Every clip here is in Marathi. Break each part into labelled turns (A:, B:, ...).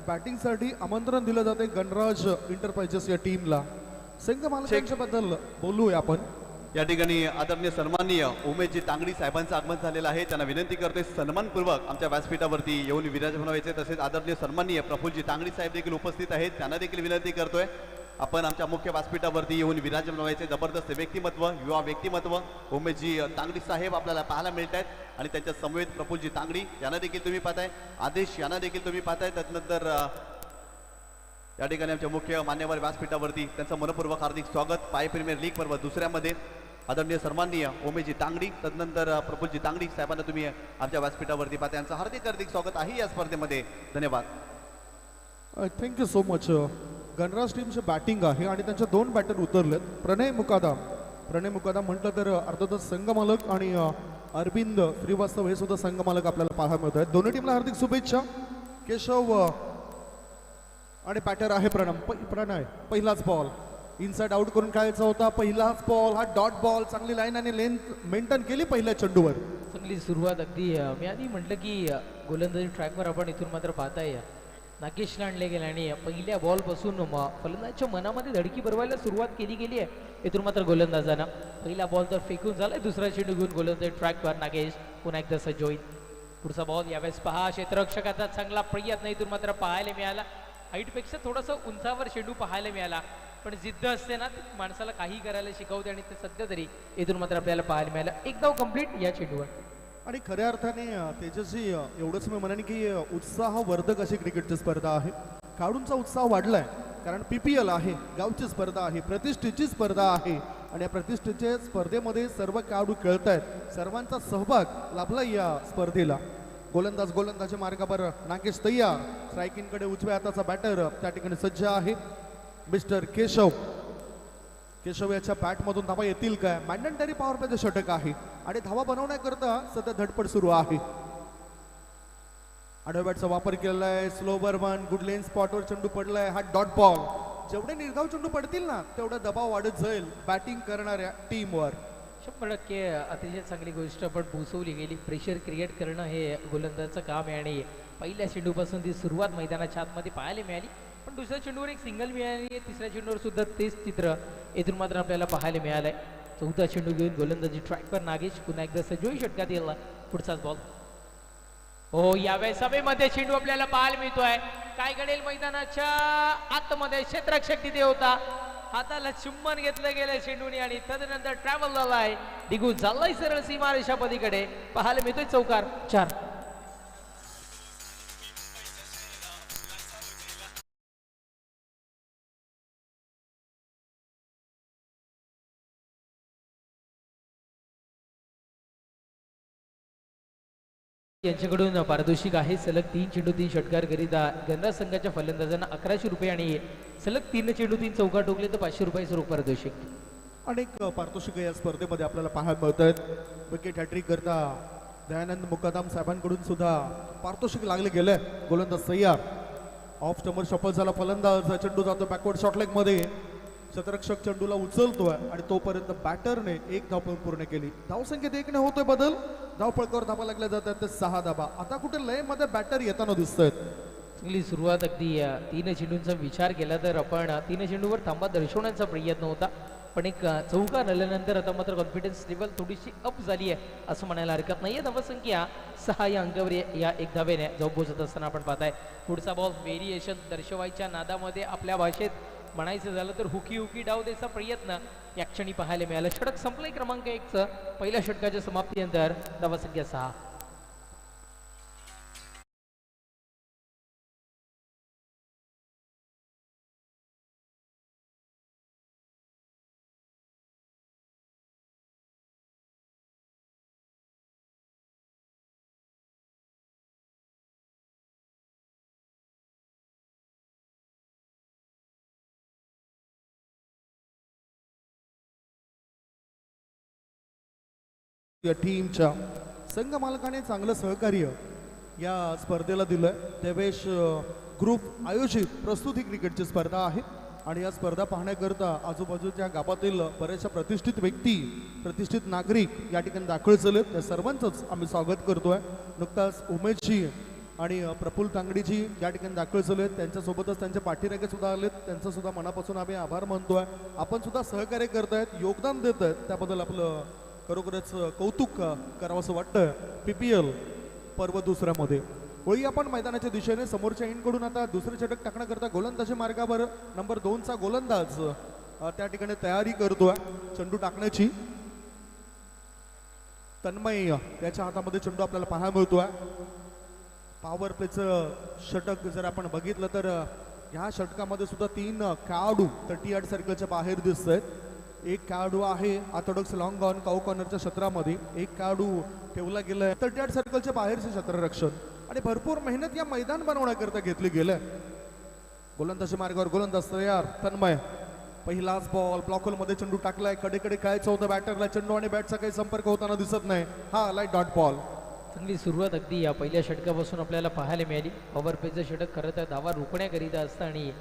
A: बॅटिंगसाठी आमंत्रण दिलं जाते गणराज इंटरप्राइजेस या टीमला. संघ मालकांच्या बद्दल बोलूया आपण.
B: या ठिकाणी आदरणीय सन्माननीय उमेशजी तांगडी साहेबांचं आगमन झालेलं आहे. त्यांना विनंती करतोय सन्मानपूर्वक आमच्या व्यासपीठावरती येऊन विराजमान व्हायचे. तसेच आदरणीय सन्माननीय प्रफुल्लजी तांगडी साहेब देखील उपस्थित आहेत. त्यांना देखील विनंती करतोय आपण आमच्या मुख्य व्यासपीठावरती येऊन विराजमान व्हायचे. जबरदस्त व्यक्तिमत्व, युवा व्यक्तिमत्व उमेशजी तांगडी साहेब आपल्याला पाहायला मिळत आहेत आणि त्यांच्या समवेत प्रफुल्लजी तांगडी यांना देखील तुम्ही पाहताय, आदेश यांना देखील तुम्ही पाहताय. त्यानंतर या ठिकाणी आमच्या मुख्य मान्यवर व्यासपीठावरती त्यांचं मनपूर्वक हार्दिक स्वागत. पाय प्रीमियर लीग पर्व दुसऱ्यामध्ये आदरणीय सन्माननीय उमेशजी तांगडी तदनंतर प्रफुल्लजी तांगडी साहेबांना तुम्ही आमच्या व्यासपीठावरती पाहता. यांचं हार्दिक स्वागत आहे या स्पर्धेमध्ये. धन्यवाद.
A: Thank you so much. गणराज टीमचे बॅटिंग आहे आणि त्यांचे दोन बॅटर उतरलेत. प्रणय मुकादम म्हटलं तर अर्थातच संघ मालक आणि अरविंद श्रीवास्तव हे सुद्धा संघ मालक आपल्याला पाहायला मिळत आहेत. दोन्ही टीमला हार्दिक शुभेच्छा. केशव आणि बॅटर आहे प्रणय. पहिलाच बॉल इनसाइड आउट करून खेळायचा होता. पहिलाच बॉल हा डॉट बॉल. चांगली लाईन आणि लेंथ मेंटेन केली पहिल्या चेंडूवर.
C: चांगली सुरुवात. अगदी मी आधी म्हटलं की गोलंदाजी ट्रॅकवर आपण इथून मात्र पाहताय नागेशला आणले गेले आणि पहिल्या बॉलपासून फलंदाजाच्या मनामध्ये धडकी भरवायला सुरुवात केली गेली आहे. इथून मात्र गोलंदाजानं पहिला बॉल तर फेकून झालाय. दुसरा चेंडू घेऊन गोलंदाजी ट्रॅकवर नागेश पुन्हा एकदा सज्ज होईल. पुढचा बॉल यावेळेस पहा क्षेत्ररक्षकाचा चांगला प्रयत्न इथून मात्र पाहायला मिळाला. हाईटपेक्षा थोडंसं उंचावर चेंडू पाहायला मिळाला पण जिद्द असते ना ती माणसाला काही करायला शिकवते आणि ते सध्या तरी इथून मात्र आपल्याला पाहायला मिळालं. एक धाव कंप्लीट या चेंडूवर. आणि
A: खऱ्या अर्थाने तेजस्वी एवढंच मी म्हणेन की उत्साहवर्धक अशी क्रिकेटची स्पर्धा आहे. खेळाडूंचा उत्साह वाढलाय कारण PPL आहे, गावची स्पर्धा आहे, प्रतिष्ठेची स्पर्धा आहे आणि या प्रतिष्ठेच्या स्पर्धेमध्ये सर्व खेळाडू खेळत आहेत. सर्वांचा सहभाग लाभला या स्पर्धेला. गोलंदाजी मार्गावर नागेश तयार. स्ट्रायकिंगकडे उजव्या हाताचा बॅटर त्या ठिकाणी सज्ज आहे मिस्टर केशव याच्या बॅटमधून धावा येतील काय? मॅन्डेटरी पॉवर प्लेचे षटक आहे आणि धावा बनवण्याकरता सध्या धडपड सुरू आहे. आडव्या बॅटचा वापर केलेला आहे. स्लोवर वन गुड लेन स्पॉटवर चेंडू पडलाय. हा डॉट बॉल. जेवढे निर्धाव चेंडू पडतील ना तेवढा दबाव वाढत जाईल बॅटिंग करणाऱ्या टीमवर.
C: 100% अतिशय चांगली गोष्ट पण पोचवली गेली. प्रेशर क्रिएट करणं हे गोलंदाजाचं काम आहे आणि पहिल्या चेंडूपासून ती सुरुवात मैदानाच्या आतमध्ये पाहायला मिळाली. पण दुसऱ्या चेंडूवर एक सिंगल मिळाली. तिसऱ्या चेंडूवर सुद्धा तेच चित्र इथून मात्र आपल्याला पाहायला मिळालंय. चौथा चेंडू घेऊन गोलंदाजी ट्रॅकवर नागेश पुन्हा एकदा सजोई षटकात येईल. पुढचाच बॉल. हो यावेळेस सभेमध्ये चेंडू आपल्याला पाहायला मिळतोय. काय घडेल मैदानाच्या आतमध्ये? क्षेत्ररक्षक तिथे होता. हाताला चुंबन घेतलं गेलं चेंडूने आणि तदनंतर ट्रॅव्हल झालाय. डिगू चाललाय सरळ सीमारेषा पलीकडे. पाहायला मिळतोय चौकार. 4. यांच्याकडून पारितोषिक आहे. सलग 3 चेंडू 3 षटकार करीता गणराज संघाच्या फलंदाजांना 1100 रुपये आणि सलग 3 चेंडू 3 चौकार ठोकले तर 500 रुपये रोख पारितोषिक.
A: अनेक पारितोषिक या स्पर्धेमध्ये आपल्याला पाहायला मिळत आहेत. विकेट हॅट्रिक करता दयानंद मुकादम साहेबांकडून सुद्धा पारितोषिक लागले गेले. गोलंदाज तयार. ऑफ स्टंपर शफल झाला. फलंदाज चेंडू जातो बॅकवर्ड शॉर्ट लेग मध्ये. क्षेत्ररक्षक चेंडूला उचलतोय आणि तोपर्यंत बॅटरने एक धाव पूर्ण केली. धावसंख्येत 1 ने होतोय बदल. धावपळकावर धावा लागल्या जातात ते 6 धावा. आता कुठे लय मध्ये बॅटर येताना दिसत.
C: चांगली सुरुवात. अगदी 3 चेंडूंचा विचार केला तर आपण 3 चेंडूवर थांबा दर्शवण्याचा प्रयत्न होता पण एक चौकार आल्यानंतर आता मात्र कॉन्फिडन्स लेवल थोडीशी अप झाली आहे असं म्हणायला हरकत नाही. धावसंख्या 6 या अंकावर या एक धावेने जाऊ पोहोचत असताना आपण पाहताय. पुढचा बॉल व्हेरिएशन दर्शवायच्या नादामध्ये आपल्या भाषेत म्हणायचं झालं तर हुकी डाव द्यायचा प्रयत्न या क्षणी पाहायला मिळाला. षटक संपलंय क्रमांक 1चं. पहिल्या षटकाच्या समाप्तीनंतर धावसंख्या 6.
A: या टीमच्या संघ मालकाने चांगलं सहकार्य या स्पर्धेला दिलंय. देवेश ग्रुप आयोजित प्रस्तुती क्रिकेटची स्पर्धा आहे आणि या स्पर्धा पाहण्याकरता आजूबाजूच्या गावातील बऱ्याचशा प्रतिष्ठित व्यक्ती, प्रतिष्ठित नागरिक या ठिकाणी दाखल झालेत. त्या सर्वांचंच आम्ही स्वागत करतोय. नुकताच उमेशजी आणि प्रफुल्ल तांगडीजी या ठिकाणी दाखल झाले आहेत. त्यांच्यासोबतच त्यांचे पाठीराखे सुद्धा आलेत. त्यांचं सुद्धा मनापासून आम्ही आभार मानतोय. आपण सुद्धा सहकार्य करतायत, योगदान देत आहेत, त्याबद्दल आपलं खरोखरच कौतुक करावंसं वाटतं. PPL पर्व दुसऱ्यामध्ये वळी आपण मैदानाच्या दिशेने समोरच्या एंडकडून आता दुसरे षटक टाकण्याकरता गोलंदाजी मार्गावर नंबर 2चा गोलंदाज त्या ठिकाणी तयारी करतोय चेंडू टाकण्याची. तन्मय याच्या हातामध्ये चेंडू आपल्याला पाहायला मिळतोय. पॉवर प्लेचं षटक जर आपण बघितलं तर ह्या षटकामध्ये सुद्धा 3 खेळाडू 38 सर्कलच्या बाहेर दिसत आहेत. एक खेळाडू आहे ऑर्थोडॉक्स लॉंग ऑन काऊ कॉर्नरच्या क्षेत्रामध्ये, एक खेळाडू ठेवला गेलाय 38 सर्कलच्या बाहेरचे क्षेत्ररक्षण, आणि भरपूर मेहनत या मैदान बनवण्याकरता घेतली गेलं. गोलंदाजी मार्गावर गोलंदाज तयार. तन्मय पहिलाच बॉल ब्लॉक मध्ये चेंडू टाकलाय. कडेकडे खेळायचं होतं बॅटरला, चेंडू आणि बॅटचा काही संपर्क होताना दिसत नाही. हा लाईट डॉट बॉल.
C: चांगली सुरुवात अगदी या पहिल्या षटकापासून आपल्याला पाहायला मिळाली. पॉवर प्लेचं षटक खरं तर धावा रोखण्याकरिता असतं आणि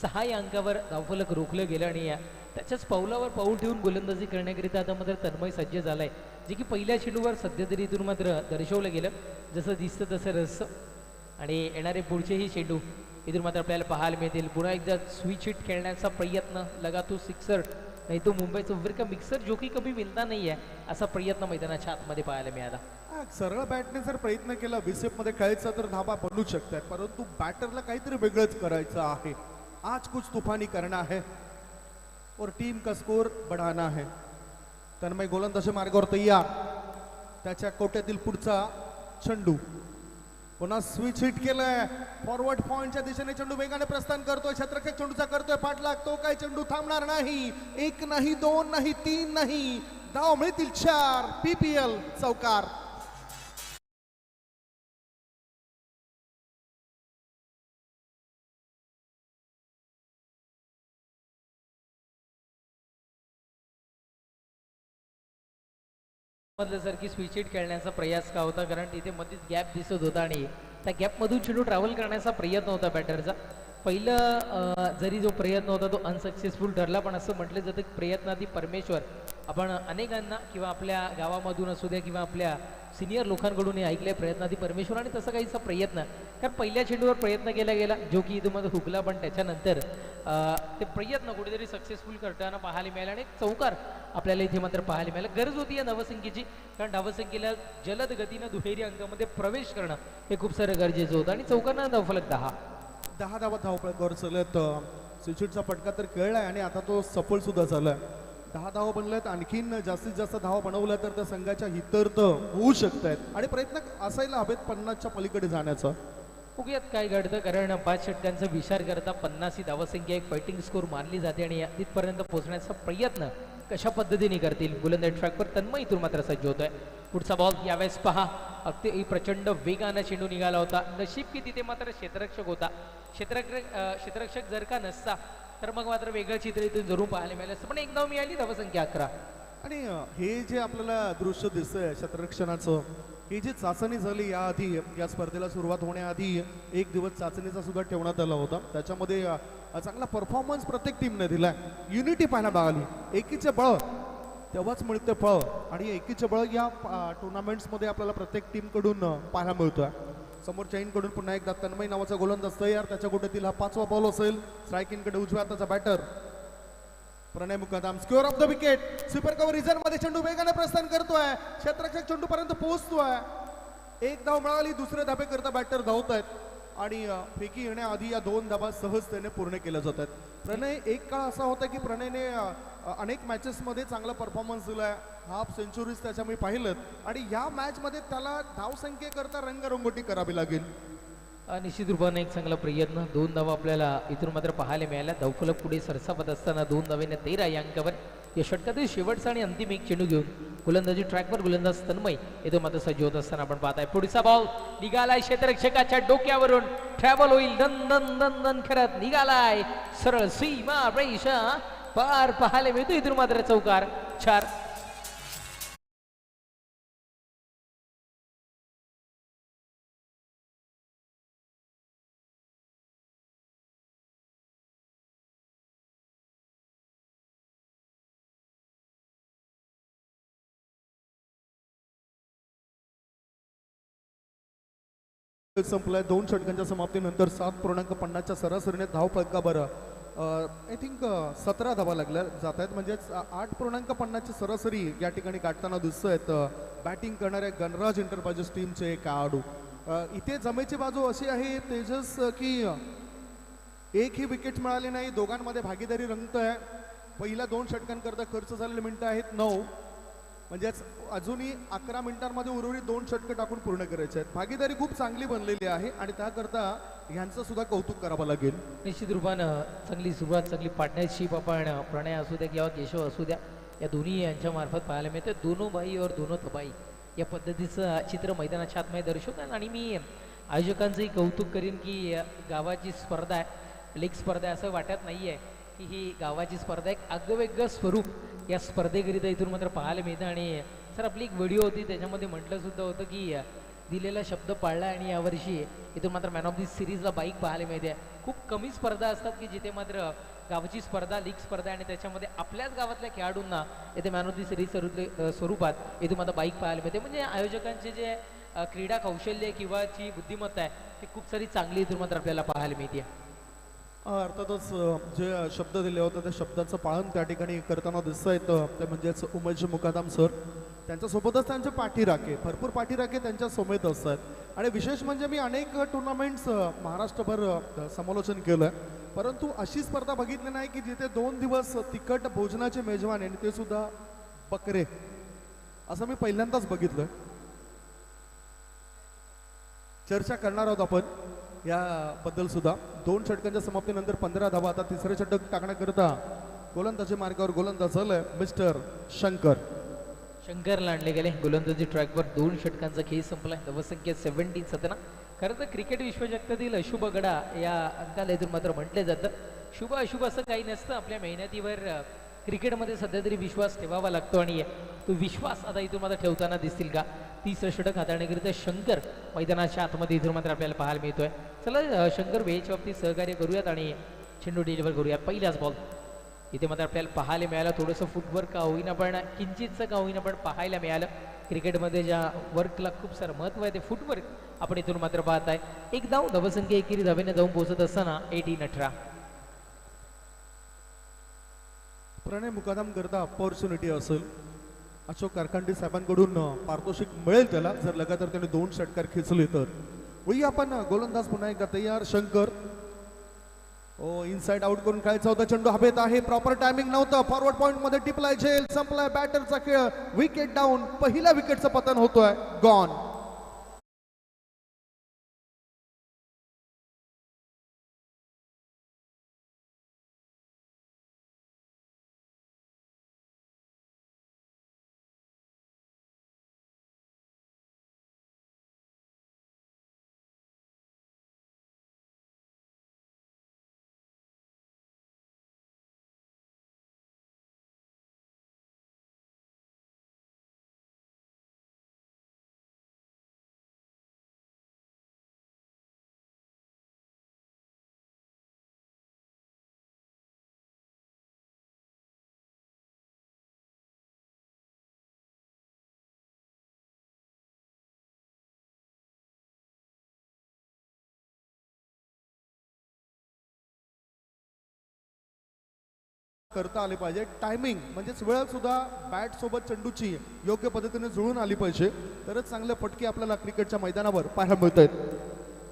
C: 6 या अंकावर धावफलक रोखलं गेलं आणि त्याच्याच पाऊलावर पाऊल ठेवून गोलंदाजी करण्याकरिता आता मात्र तन्मय सज्ज झालाय, जे की पहिल्या चेंडूवर सध्या तरी इथून मात्र दर्शवलं गेलं. जसं दिसतं तसं रस आणि येणारे पुढचेही चेंडू इथून मात्र आपल्याला पाहायला मिळतील. पुन्हा एकदा स्विच हिट खेळण्याचा प्रयत्न, लगातो सिक्सर, नाही तो मुंबईचा उभर का मिक्सर जो की कमी मिळता नाही आहे असा प्रयत्न मैदानाच्या आतमध्ये पाहायला मिळाला.
A: सरळ बॅटने जर प्रयत्न केला विसेप मध्ये खेळायचा तर धाबा बनू शकतात, परंतु बॅटरला काहीतरी वेगळंच करायचं आहे. आज कुछ तूफानी करना है और टीम का स्कोर बढ़ाना है. तन्मय गोलंदाजी मार्गावर तयार. त्याच्या कोट्यातील पुढचा चेंडू पुन्हा स्विच हिट केलाय. फॉरवर्ड पॉइंटच्या दिशेने चेंडू वेगाने प्रस्थान करतोय. क्षेत्ररक्षक चेंडूचा करतोय पाठलाग. तो काय चेंडू थांबणार नाही. 1 नाही 2 नाही 3 नाही, धाव मिळतील 4. PPL चौकार.
C: सारखी स्विच हिट खेळण्याचा प्रयास का होता, कारण तिथे मध्येच गॅप दिसत होता आणि त्या गॅपमधून चेंडू ट्रॅव्हल करण्याचा प्रयत्न होता बॅटरचा. पहिलं जरी जो प्रयत्न होता तो अनसक्सेसफुल ठरला, पण असं म्हटलं जातं की प्रयत्नाधी परमेश्वर. आपण अनेकांना किंवा आपल्या गावामधून असू द्या किंवा आपल्या सिनियर लोकांकडून हे ऐकलंय प्रयत्नाधी परमेश्वर, आणि तसं काहीसा प्रयत्न, कारण पहिल्या चेंडूवर प्रयत्न केला गेला जो की तुम्हाला हुकला, पण त्याच्यानंतर ते प्रयत्न कुठेतरी सक्सेसफुल करताना पाहायला मिळाला आणि एक चौकार आपल्याला इथे मात्र पाहायला मिळाला. गरज होती या धावसंख्येची, कारण धावसंख्येला जलद गतीनं दुहेरी अंकामध्ये प्रवेश करणं हे खूप सारं गरजेचं होतं आणि चौकांना धावफलक 10
A: धावा धावफलकावर चालत. स्विचचा फटका तर खेळलाय आणि आता तो सफल सुद्धा झालाय. 10 धावा बनल्यात. आणखीन जास्तीत जास्त धावा बनवल्या तर त्या संघाच्या हितार्थ होऊ शकतायत आणि प्रयत्न असायला हवेत 50च्या पलीकडे जाण्याचा.
C: बघूयात काय घडतं, कारण 5 षटकांचा विचार करता 50 ही धावसंख्या एक फायटिंग स्कोर मानली जाते आणि तिथपर्यंत पोहोचण्याचा प्रयत्न कशा पद्धतीने करतील. गोलंदाज ट्रॅकवर तन्मय इथून मात्र सज्ज होतोय. पुढचा बॉल यावेळेस पहा, अगदी प्रचंड वेगानं चेंडू निघाला होता. नशीब की तिथे मात्र क्षेत्ररक्षक होता. क्षेत्ररक्षक जर का नसता तर मग मात्र वेगळं चित्र इथून जरूर पाहायला मिळालं असतं, पण एक धाव मिळाली, धावसंख्या 11.
A: आणि हे जे आपल्याला दृश्य दिसतंय क्षेत्ररक्षणाचं, ही जी चाचणी झाली याआधी, या स्पर्धेला सुरुवात होण्याआधी एक दिवस चाचणीचा सुद्धा ठेवण्यात आला होता. त्याच्यामध्ये चांगला परफॉर्मन्स प्रत्येक टीमने दिलाय. युनिटी पाहायला मिळाली. एकीचे बळ तेव्हाच मिळते फळ, आणि एकीचे बळ या टुर्नामेंट्समध्ये आपल्याला प्रत्येक टीमकडून पाहायला मिळतोय. समोरच्या इनकडून पुन्हा एकदा तन्मय नावाचा गोलंदाज तयार. त्याच्या गोट्यातील हा 5वा बॉल असेल. स्ट्राईक इनकडे उजव्या हाताचा batter Pranay Mukadam. Square off the wicket. Super cover region मध्ये चेंडू वेगाने प्रस्थान करतोय. क्षेत्ररक्षक चेंडू पर्यंत पोहोचतोय. एक धाव मिळाली. दुसरे धाबे करता बॅटर धावत आहेत आणि फेकी येण्याआधी या 2 धाबा सहजतेने पूर्ण केल्या जातात. प्रणय, एक काळ असा होता की प्रणयने अनेक मॅचेसमध्ये चांगला परफॉर्मन्स दिलाय. हाफ सेंचुरीज त्याच्या मी पाहिलं, आणि या मॅचमध्ये त्याला धावसंख्येकरता रंगरंगोटी करावी लागेल.
C: निश्चित रूपाने एक चांगला प्रयत्न. 2 धावा आपल्याला इथून मात्र पाहायला मिळाल्या. धावफलक पुढे सरसावत असताना 2 धावेने 13 या अंकावर या षटकातील शेवटचा आणि अंतिम एक चेंडू घेऊन गोलंदाजी ट्रॅकवर गोलंदाज तन्मय इथं मात्र सज्ज होत असताना आपण पाहताय. पुढचा बॉल निघालाय. क्षेत्ररक्षकाच्या डोक्यावरून ट्रॅव्हल होईल. दन दन दन दन करत निघालाय. सरळ सीमा रेषा पार पाहायला मिळतो. इथून मात्र चौकार. 4.
A: संपलाय 2 षटकांच्या समाप्तीनंतर 7.50च्या सरासरीने धाव फलका बरं आय थिंक 17 धावा लागल्या जात आहेत, म्हणजेच 8.50ची सरासरी या ठिकाणी गाठताना दिसत आहेत बॅटिंग करणाऱ्या गणराज एंटरप्राइजेस टीमचे खेळाडू. इथे जमेची बाजू अशी आहे तेजस की एकही विकेट मिळाली नाही, दोघांमध्ये भागीदारी रंगतोय. पहिल्या 2 षटकांकरता खर्च झालेले मिनिटं आहेत 9, म्हणजेच अजूनही 11 मिनिटांमध्ये उर्वरित 2 षटकं टाकून पूर्ण करायचे आहेत. भागीदारी खूप चांगली बनलेली आहे आणि त्याकरता ह्यांचं सुद्धा कौतुक करावं लागेल.
C: निश्चित रूपानं चांगली सुरुवात, चांगली पार्टनरशिप आपण प्रणय असू द्या किंवा केशव असू द्या या दोन्ही यांच्या मार्फत पाहायला मिळते. दोनो बाई और दोनो तबाई या पद्धतीचं चित्र मैदानाच्या आतमध्ये दर्शवतात. आणि मी आयोजकांचंही कौतुक करीन की गावाची स्पर्धा आहे, लीग स्पर्धा आहे असं वाटत नाही आहे की ही गावाची स्पर्धा एक आगवेगळं स्वरूप या स्पर्धेकरिता इथून मात्र पाहायला मिळतं. आणि सर आपली एक व्हिडिओ होती त्याच्यामध्ये म्हटलं सुद्धा होतं की दिलेला शब्द पाळला आणि यावर्षी इथून मात्र मॅन ऑफ दी सिरीजला बाईक पाहायला मिळते. खूप कमी स्पर्धा असतात की जिथे मात्र गावाची स्पर्धा, लीग स्पर्धा आणि त्याच्यामध्ये आपल्याच गावातल्या खेळाडूंना इथे मॅन ऑफ दी सिरीज स्वरूपात इथून मात्र बाईक पाहायला मिळते. म्हणजे आयोजकांचे जे क्रीडा कौशल्य किंवा जी बुद्धिमत्ता आहे ती खूप सारी चांगली इथून मात्र आपल्याला पाहायला मिळते.
A: अर्थातच जे शब्द दिले होते त्या शब्दाचं पालन त्या ठिकाणी करताना दिसत आहेत ते म्हणजेच उमेश मुकादम सर. त्यांच्यासोबतच त्यांचे पाठीराखे, भरपूर पाठीराखे त्यांच्या समेत असतात. आणि विशेष म्हणजे मी अनेक टुर्नामेंट्स महाराष्ट्रभर समालोचन केलं आहे, परंतु अशी स्पर्धा बघितली नाही की जिथे 2 दिवस तिखट भोजनाचे मेजवान आणि ते सुद्धा बकरे, असं मी पहिल्यांदाच बघितलं. चर्चा करणार आहोत आपण याबद्दल सुद्धा. 2 षटकांच्या समाप्तीनंतर 15 धावा. आता तिसरे षटक टाकण्याकरता गोलंदाजी मार्गावर गोलंदाज झालंय मिस्टर शंकर.
C: शंकरला आणले गेले गोलंदाजी ट्रॅकवर. 2 षटकांचा खेळ संपला. धावसंख्या 17 सतना. खरं तर क्रिकेट विश्वचषकातील अशुभ गडा या अंकाला इथून मात्र म्हटले जातं. शुभ अशुभ असं काही नसतं. आपल्या मेहनतीवर क्रिकेटमध्ये सध्या तरी विश्वास ठेवावा लागतो आणि तो विश्वास आता इथून मात्र ठेवताना दिसतील का. 30 षटक हाताळण्याकरिता शंकर मैदानाच्या आतमध्ये इथून मात्र आपल्याला पाहायला मिळतोय. चला शंकर वेळेच्या बाबतीत सहकार्य करूयात आणि चेंडू डिलिव्हर करूयात. पहिलाच बॉल इथे मात्र आपल्याला पाहायला मिळालं. थोडंसं फुटवर्क का होईना पण किंचितचं का होईना पण पाहायला मिळालं. क्रिकेटमध्ये ज्या वर्कला खूप सारं महत्त्व आहे ते फुटवर्क आपण इथून मात्र पाहत आहे. एक धाव, धावसंख्या एकेरी धावेने जाऊन पोहोचत असताना 18-18.
A: प्रणय मुकादम करता अपॉर्च्युनिटी असेल. अशोक कारखांडी साहेबांकडून पारितोषिक मिळेल त्याला जर लगातार त्याने 2 षटकार खेचले तर. वही आपण गोलंदाज पुन्हा एकदा तयार. शंकर इनसाइड आउट करून खेळायचा होता. चेंडू हवेत आहे, प्रॉपर टायमिंग नव्हतं. फॉरवर्ड पॉइंट मध्ये टिपलाय झेल. संपलाय बॅटरचा खेळ. Wicket down. पहिल्या विकेटचं पतन होतोय. गॉन. करता आले पाहिजे. टायमिंग म्हणजेच वेळ सुद्धा बॅट सोबत चेंडूची योग्य पद्धतीने जुळून आली पाहिजे, तरच चांगले फटके आपल्याला क्रिकेटच्या मैदानावर पाहायला मिळत आहेत.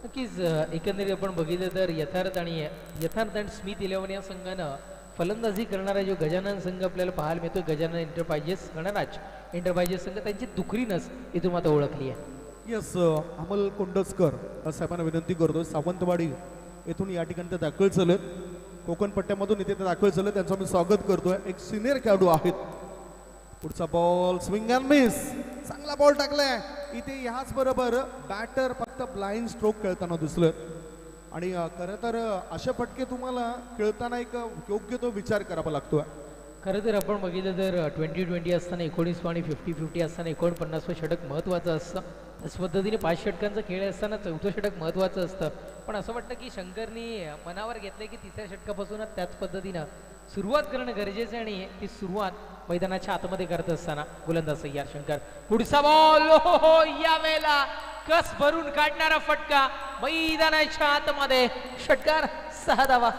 C: नक्कीच एकंदरीत आपण बघितलं तर यथार्थ आणि स्मिथ 11 या संघानं फलंदाजी करणारा जो गजानन संघ आपल्याला पाहायला मिळतो, गजानन एंटरप्राइजेस, गणराज एंटरप्राइजेस संघ, त्यांची दुखरी नस इथून मात्र ओळखली आहे.
A: येस, अमल कोंडसकर साहेबांना विनंती करतोय. सावंतवाडी येथून या ठिकाणी ते दाखल झालेत. कोकण पट्ट्यामधून इथे ते दाखल झाले. त्यांचं मी स्वागत करतोय. एक सिनियर खेळाडू आहेत. पुढचा बॉल स्विंग अँड मिस. चांगला बॉल टाकलाय. इथे ह्याच बरोबर बॅटर फक्त ब्लाइंड स्ट्रोक खेळताना दिसलं. आणि खरं तर असे फटके तुम्हाला खेळताना एक योग्य तो विचार करावा लागतोय.
C: खरं तर आपण बघितलं तर 20-20 असताना 19 आणि 50-50 असताना 49 षटक महत्त्वाचं असतं. त्याच पद्धतीने 5 षटकांचा खेळ असताना 4थं षटक महत्त्वाचं असतं. पण असं वाटतं की शंकरनी मनावर घेतलंय की 3ऱ्या षटकापासूनच त्याच पद्धतीनं सुरुवात करणं गरजेचं आहे आणि ती सुरुवात मैदानाच्या आतमध्ये करत असताना गोलंदाज तयार. शंकर पुढचा बॉल या वेळेला कस भरून काढणारा फटका मैदानाच्या आतमध्ये, षटकार 6 धावा.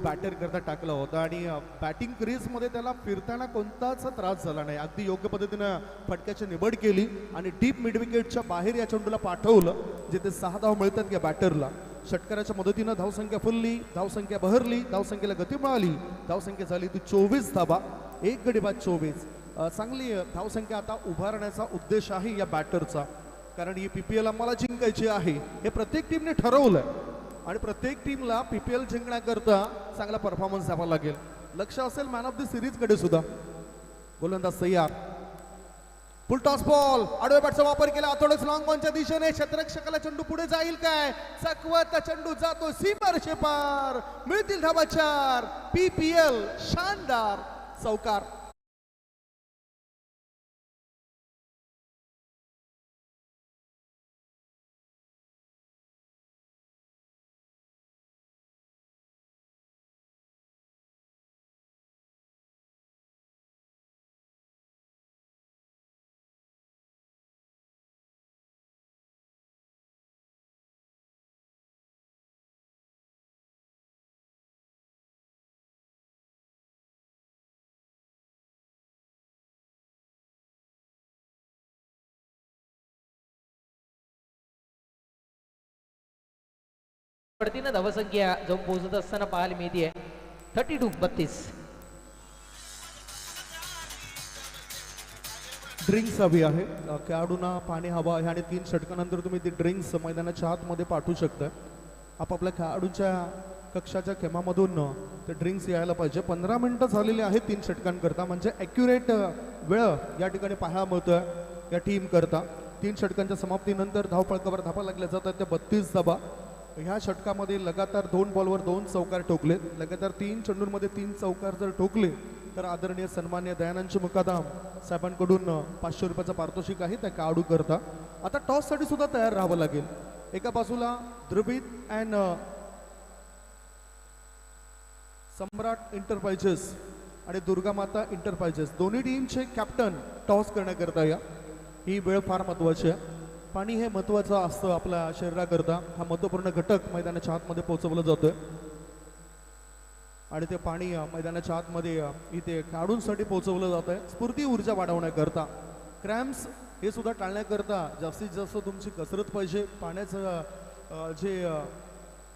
A: बॅटर करता टाकला होता आणि बॅटिंग क्रीज मध्ये त्याला फिरताना कोणताच त्रास झाला नाही. अगदी योग्य पद्धतीनं फटक्याची निवड केली आणि डीप मिड विकेटच्या बाहेर या चेंडूला पाठवलं, जिथे 6 धाव मिळतात या बॅटरला. षटकाराच्या मदतीनं धावसंख्या फुलली, धावसंख्या बहरली, धावसंख्येला गती मिळाली. धावसंख्या झाली ती 24 धावा, एक गडी बाद 24. चांगली धावसंख्या आता उभारण्याचा उद्देश आहे या बॅटरचा, कारण ही PPL आम्हाला जिंकायची आहे हे प्रत्येक टीमने ठरवलंय आणि प्रत्येक टीमला PPL जिंकण्याकरता चांगला परफॉर्मन्स द्यावा लागेल. लक्ष असेल मॅन ऑफ द सिरीज कडे सुद्धा. गोलंदाज तयार, फुल टॉस बॉल, आडव्या बॅटचा वापर केला, थोडंच लॉंग ऑनच्या दिशेने, क्षेत्ररक्षकाला चेंडू पुढे जाईल काय, चकवत चेंडू जातो सीमारेषे पार, मिळतील धावा 4. PPL शानदार चौकार.
C: पडतीनं धावसंख्या जाऊन पोहोचत असताना पाहायला मिळते 32-32.
A: ड्रिंक्स हवी आहे खेळाडूंना, पाणी हवा आहे आणि 3 षटकानंतर तुम्ही ती ड्रिंक्स मैदानाच्या आतमध्ये पाठवू शकता. आपापल्या खेळाडूंच्या कक्षाच्या खेमामधून ते ड्रिंक्स यायला पाहिजे. 15 मिनिटं झालेली आहेत 3 षटकांकरता, म्हणजे ॲक्युरेट वेळ या ठिकाणी पाहायला मिळतोय या टीम करता. 3 षटकांच्या समाप्तीनंतर धावफलकावर धावा लागल्या जातात त्या 32 धावा. ह्या षटकामध्ये लगातार 2 बॉलवर 2 चौकार ठोकले, लगातार 3 चेंडूंमध्ये 3 चौकार जर ठोकले तर आदरणीय सन्मान्य दयानंद मुकादम साहेबांकडून 500 रुपयाचं पारितोषिक आहे त्या खेळाडू करता. आता टॉससाठी सुद्धा तयार राहावं लागेल. एका बाजूला द्रविड अँड सम्राट एंटरप्राइजेस आणि दुर्गामाता एंटरप्राइजेस दोन्ही टीमचे कॅप्टन टॉस करण्याकरता या. ही वेळ फार महत्त्वाची आहे. पाणी हे महत्त्वाचं असतं आपल्या शरीराकरता. हा महत्त्वपूर्ण घटक मैदानाच्या आतमध्ये पोहोचवलं जातोय आणि ते पाणी मैदानाच्या आतमध्ये इथे खेळाडूंसाठी पोहोचवलं जात आहे स्फूर्ती ऊर्जा वाढवण्याकरता. क्रॅम्प्स हे सुद्धा टाळण्याकरता जास्तीत जास्त तुमची कसरत पाहिजे. पाण्याचं जे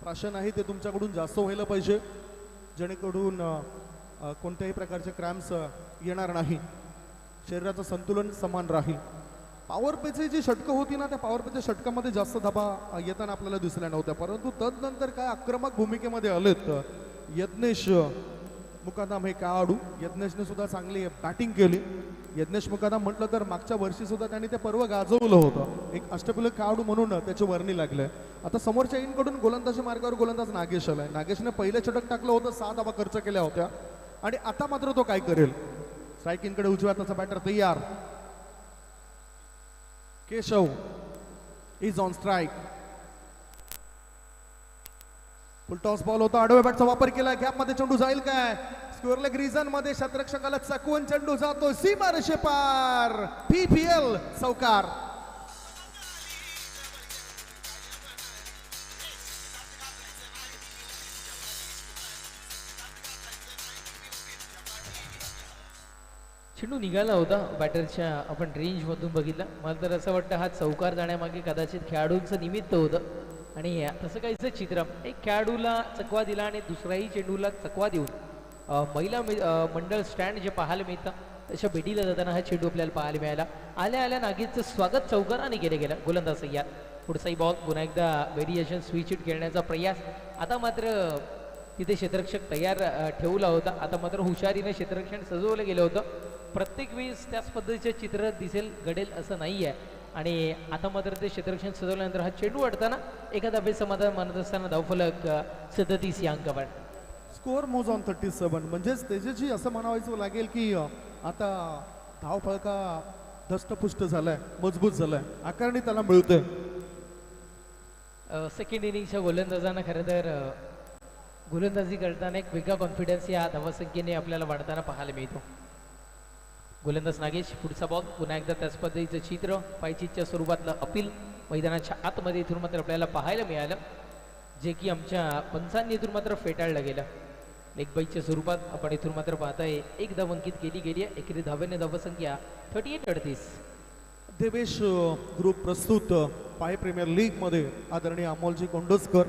A: प्राशन आहे ते तुमच्याकडून जास्त व्हायला पाहिजे, जेणेकरून कोणत्याही प्रकारचे क्रॅम्प्स येणार नाही, शरीराचं संतुलन समान राहील. पॉवर प्लेची जी षटकं होती ना, त्या पॉवर प्लेच्या षटकामध्ये जास्त धाबा येताना आपल्याला दिसल्या नव्हत्या, परंतु तदनंतर काय आक्रमक भूमिकेमध्ये आलेत यज्ञेश मुकादम हे खेळाडू. यज्ञेशने सुद्धा चांगली बॅटिंग केली. यज्ञेश मुकादम म्हटलं तर मागच्या वर्षी सुद्धा त्यांनी ते पर्व गाजवलं होतं. एक अष्टपैलू खेळाडू म्हणून त्याची वर्णी लागले. आता समोरच्या इनकडून गोलंदाजी मार्गावर गोलंदाज नागेश आलाय. नागेशने पहिले षटक टाकलं होतं, 6 धावा खर्च केल्या होत्या आणि आता मात्र तो काय करेल. स्ट्राईक इनकडे उजव्या हाताचा बॅटर तयार. Keshav is on strike. Full toss ball होता, आडव्या बॅटचा वापर केला, गॅपमध्ये चेंडू जाईल काय, स्क्वेअर लेग रिजन मध्ये क्षेत्ररक्षकाला चकवून चेंडू जातो सीमारेषे पार. PPL चौकार.
C: चेंडू निघाला होता बॅटरच्या, आपण रेंजमधून बघितला. मला तर असं वाटतं हा चौकार जाण्यामागे कदाचित खेळाडूंचं निमित्त होतं आणि तसं काहीच चित्र. एक खेळाडूला चकवा दिला आणि दुसऱ्याही चेंडूला चकवा देऊन महिला मंडळ स्टँड जे पाहायला मिळतं तशा भेटीला जाताना हा चेंडू आपल्याला पाहायला मिळाला. आल्या आल्या नागेशचं स्वागत चौकाराने केलं गेलं. गोलंदाज तयार. पुढचाही बॉल पुन्हा एकदा व्हेरिएशन स्विच हिट खेळण्याचा प्रयास. आता मात्र तिथे क्षेत्ररक्षक तयार ठेवला होता. आता मात्र हुशारीने क्षेत्ररक्षण सजवलं गेलं होतं. प्रत्येक वेळेस त्याच पद्धतीचे चित्र दिसेल घडेल असं नाही आहे आणि आता मात्र ते क्षेत्ररक्षण सजवल्यानंतर हा चेंडू अडताना एखादा बेसमाधान मानत असताना धावफलक 37 या अंकावर.
A: स्कोअर मोज ऑन 37. म्हणजेच त्याच्याशी असं म्हणायचं लागेल की आता धावफलका धष्टपुष्ट झालाय, मजबूत झालाय, आकारणी त्याला मिळते.
C: सेकंड इनिंगच्या गोलंदाजांना खरं तर गोलंदाजी करताना एक वेगळा कॉन्फिडन्स या धावसंख्येने आपल्याला वाढताना पाहायला मिळतो. गोलंदाज नागेश पुढचा बॉल पुन्हा एकदा त्याच पद्धतीचं चित्र पायचीच्या स्वरूपातलं अपील मैदानाच्या आतमध्ये इथून मात्र आपल्याला पाहायला मिळालं, जे की आमच्या पंचांनी इथून मात्र फेटाळलं गेलं. लेगबाईच्या स्वरूपात आपण इथून मात्र पाहताय एक धाव अंकित केली गेली आहे. एकेरी धावेने धावसंख्या 38-38.
A: देवेश ग्रुप प्रस्तुत पाय प्रीमियर लीग मध्ये आदरणीय अमोलजी कोंडोसकर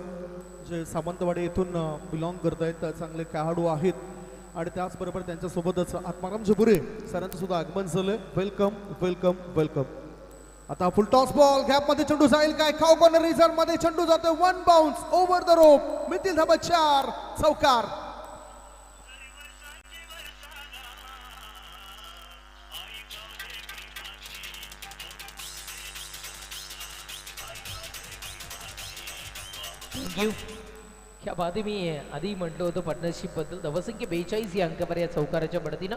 A: जे सावंतवाडी येथून बिलॉंग करत आहेत, चांगले खेळाडू आहेत आणि त्याचबरोबर त्यांच्यासोबतच आत्माराम झबुरे सरांचं सुद्धा आगमन झालंय. Welcome welcome welcome. आता फुल टॉस बॉल गॅपमध्ये चेंडू जाईल काय, खाऊ कॉर्नर रिझल्ट मध्ये चेंडू जातो, one bounce over the rope, मितील धाबा 4, चौकार.
C: थँक्यू. ह्या बाधी मी आधी म्हटलं होतं पार्टनरशिप बद्दल. धावसंख्या 42 या अंकावर या चौकाराच्या बढतीनं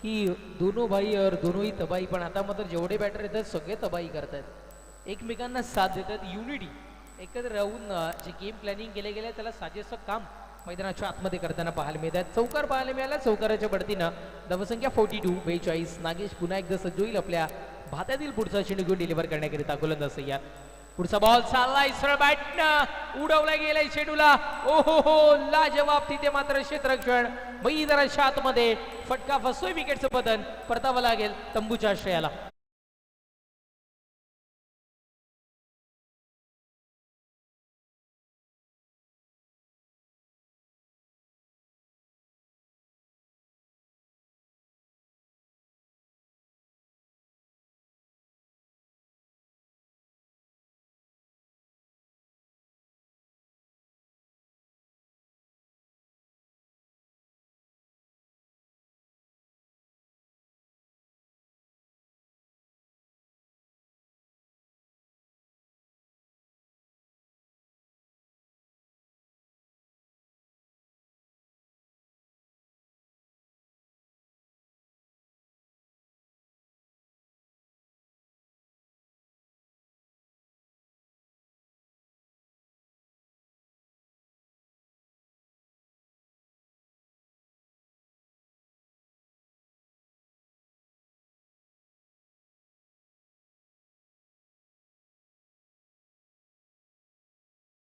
C: की दोनों भाई और दोनों ही तबाही. पण आता मात्र जेवढे बॅटर येतात सगळे तबाही करतात, एकमेकांना साथ देतात. युनिटी एकत्र राहून जे गेम प्लॅनिंग केले गेले त्याला साजेसं काम मैदानाच्या आतमध्ये करताना पाहायला मिळतात. चौकार पाहायला मिळाला. चौकाराच्या बढतीनं धावसंख्या 42. नागेश पुन्हा एकदा सज्ज होईल आपल्या भात्यातील पुढचा चेंडू घेऊन डिलिव्हर करण्याकरिता. गोलंदाज तयार. पुढचा बॉल चाललाय सरळ बॅटनं उडवला गेलाय चेंडूला. ओहो हो, लाजवाब तिथे मात्र क्षेत्ररक्षण मैदानाच्या आतमध्ये फटका फसतोय. विकेटचं पतन परतावं लागेल तंबूच्या आश्रयाला.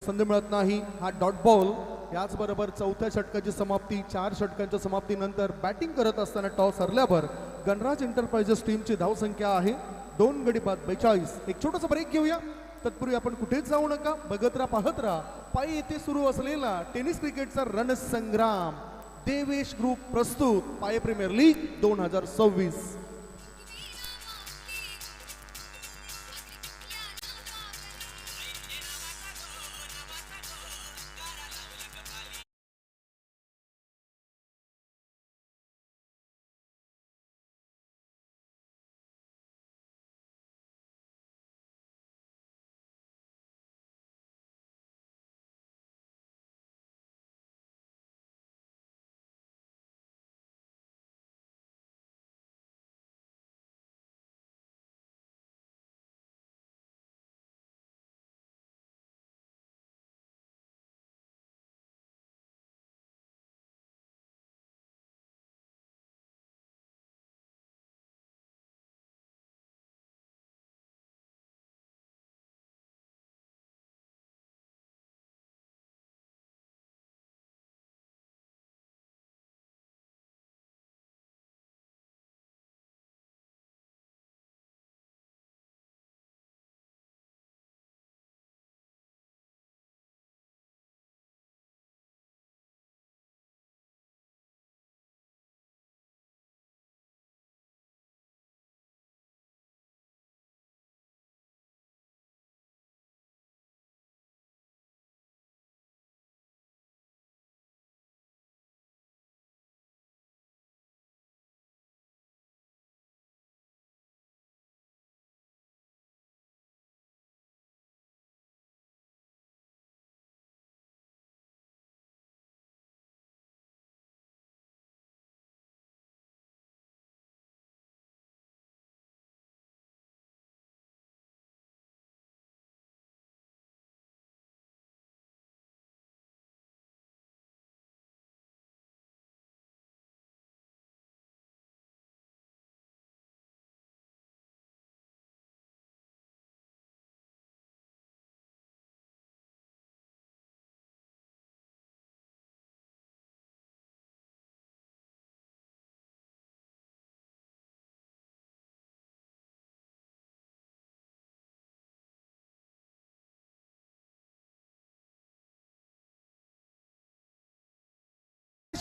A: संधी मिळत नाही. हा डॉट बॉल. याचबरोबर चौथ्या षटकाची समाप्ती, 4 षटकांच्या समाप्तीनंतर बॅटिंग करत असताना टॉस हरल्यावर गणराज एंटरप्राइजेस टीमची धावसंख्या आहे 2 गडी बाद 42. एक छोटासा ब्रेक घेऊया. तत्पूर्वी आपण कुठेच जाऊ नका, बघत राहा, पाहत राहा. पायी येथे सुरू असलेला टेनिस क्रिकेटचा रणसंग्राम. देवेश ग्रुप प्रस्तुत पाय प्रीमियर लीग 2026.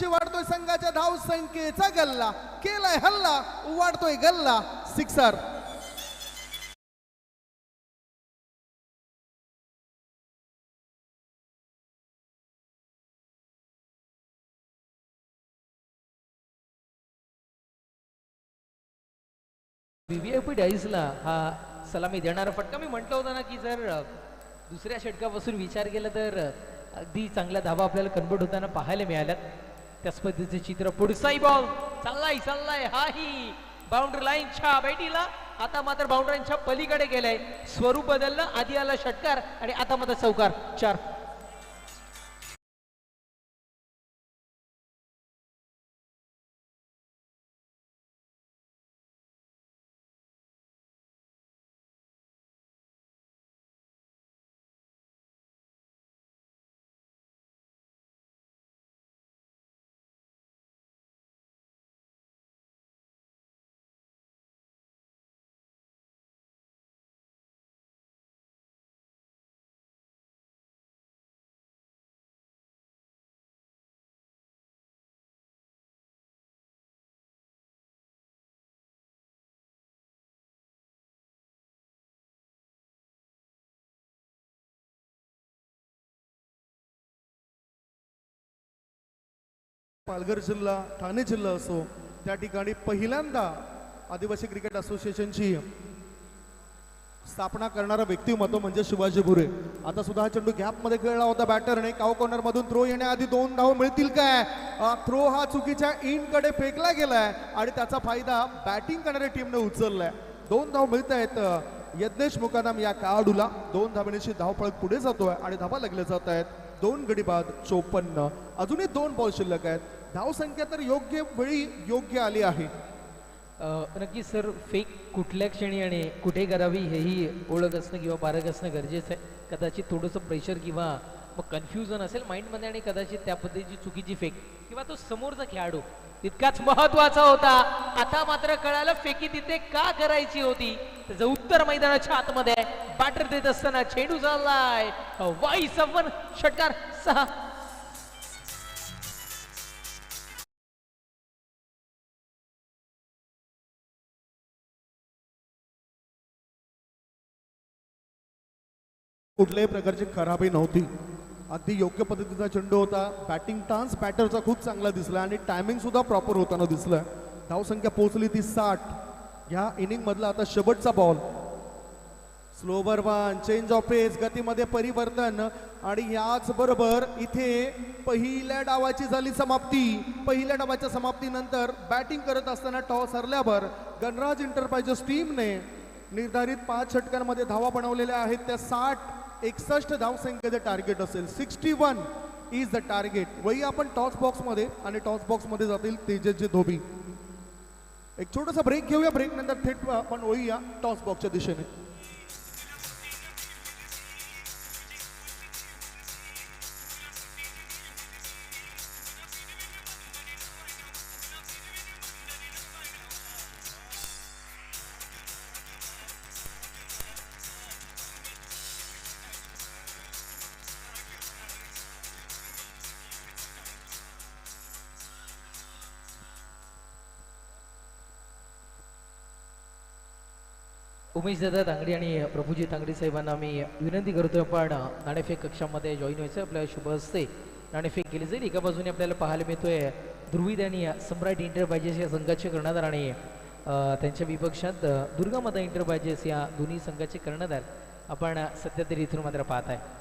A: वर्षी वाढतोय संघाच्या धाव संख्येचा गल्ला, केलाय हल्ला, वाढतोय गल्ला, सिक्सर.
C: व्हीव्हीआयपी डाईसला हा सलामी देणारा फटका. मी म्हटलं होतं ना की जर दुसऱ्या षटकापासून विचार केला तर अगदी चांगल्या धावा आपल्याला कन्वर्ट होताना पाहायला मिळाल्यात. त्याच पद्धतीचे चित्र. पुढचाही बॉल चाललाय हाही बाउंड्री लाईनच्या बैठीला. आता मात्र बाउंड्री लाईनच्या पलीकडे गेलाय. स्वरूप बदललं. आधी आला षटकार आणि आता मात्र चौकार. 4.
A: पालघर जिल्हा, ठाणे जिल्हा असो, त्या ठिकाणी पहिल्यांदा आदिवासी क्रिकेट असोसिएशनची स्थापना करणारा व्यक्तिमत्व म्हणजे शिवाजी भुरे. आता सुद्धा हा चेंडू गॅपमध्ये खेळला होता बॅटरने. काव कॉर्नर मधून थ्रो येण्याआधी 2 धाव मिळतील काय? थ्रो हा चुकीच्या इनकडे फेकला गेलाय आणि त्याचा फायदा बॅटिंग करणाऱ्या टीमने उचललाय. 2 धाव मिळत आहेत यज्ञेश मुकादम या खेळाडूला. 2 धावण्याची धावपळ पुढे जातोय आणि धावा लागले जात आहेत. 2 गडी बाद 54. अजूनही 2 बॉल शिल्लक आहेत. धावसंख्या तर योग्य वेळी योग्य आली आहे.
C: नक्की सर, फेक कुठल्या क्षणी आणि कुठे करावी हेही ओळख असणं किंवा पारख असणं गरजेचं आहे. कदाचित थोडंसं प्रेशर किंवा मग कन्फ्युजन असेल माइंडमध्ये आणि कदाचित त्या पद्धतीची चुकीची फेक किंवा तो समोरचा खेळाडू तितकाच महत्वाचा होता. आता मात्र कळालं फेकी तिथे का करायची होती. त्याचं उत्तर मैदानाच्या आतमध्ये आहे. बॅटर देत असताना चेंडू चाललाय वाईस अव्वन. षटकार 6.
A: कुठल्याही प्रकारची खराबी नव्हती. अगदी योग्य पद्धतीचा चेंडू होता. बॅटिंग टान्स बॅटरचा खूप चांगला दिसला आणि टायमिंग सुद्धा प्रॉपर होताना दिसलं. धावसंख्या पोहोचली ती 60. ह्या इनिंग मधला आता शेवटचा ball. Slower one, change of pace, गतीमध्ये परिवर्तन आणि याच बरोबर इथे पहिल्या डावाची झाली समाप्ती. पहिल्या डावाच्या समाप्तीनंतर बॅटिंग करत असताना टॉस हरल्यावर गणराज एंटरप्राइजेस टीमने निर्धारित 5 षटकांमध्ये धावा बनवलेल्या आहेत. त्या 61 धावसंख्येचे टार्गेट असेल. 61 इज द टार्गेट. वही आपण टॉस बॉक्समध्ये आणि टॉस बॉक्समध्ये जातील तेजसजी धोबी. एक छोटासा ब्रेक घेऊया. ब्रेक नंतर थेट आपण वळूया टॉस बॉक्सच्या दिशेने.
C: उमेश दादा तांगडी आणि प्रभूजी तांगडी साहेबांना मी विनंती करतोय आपण नाणेफेक कक्षामध्ये जॉईन व्हायचं. आपल्या शुभ हस्ते नाणेफेक केली जाईल. एका बाजूने आपल्याला पाहायला मिळतोय ध्रुवीद आणि सम्राट एंटरप्राइजेस या संघाचे कर्णधार आणि त्यांच्या विपक्षात दुर्गामाता एंटरप्राइजेस या दोन्ही संघाचे कर्णधार आपण सध्या तरी इथून मात्र पाहत आहे.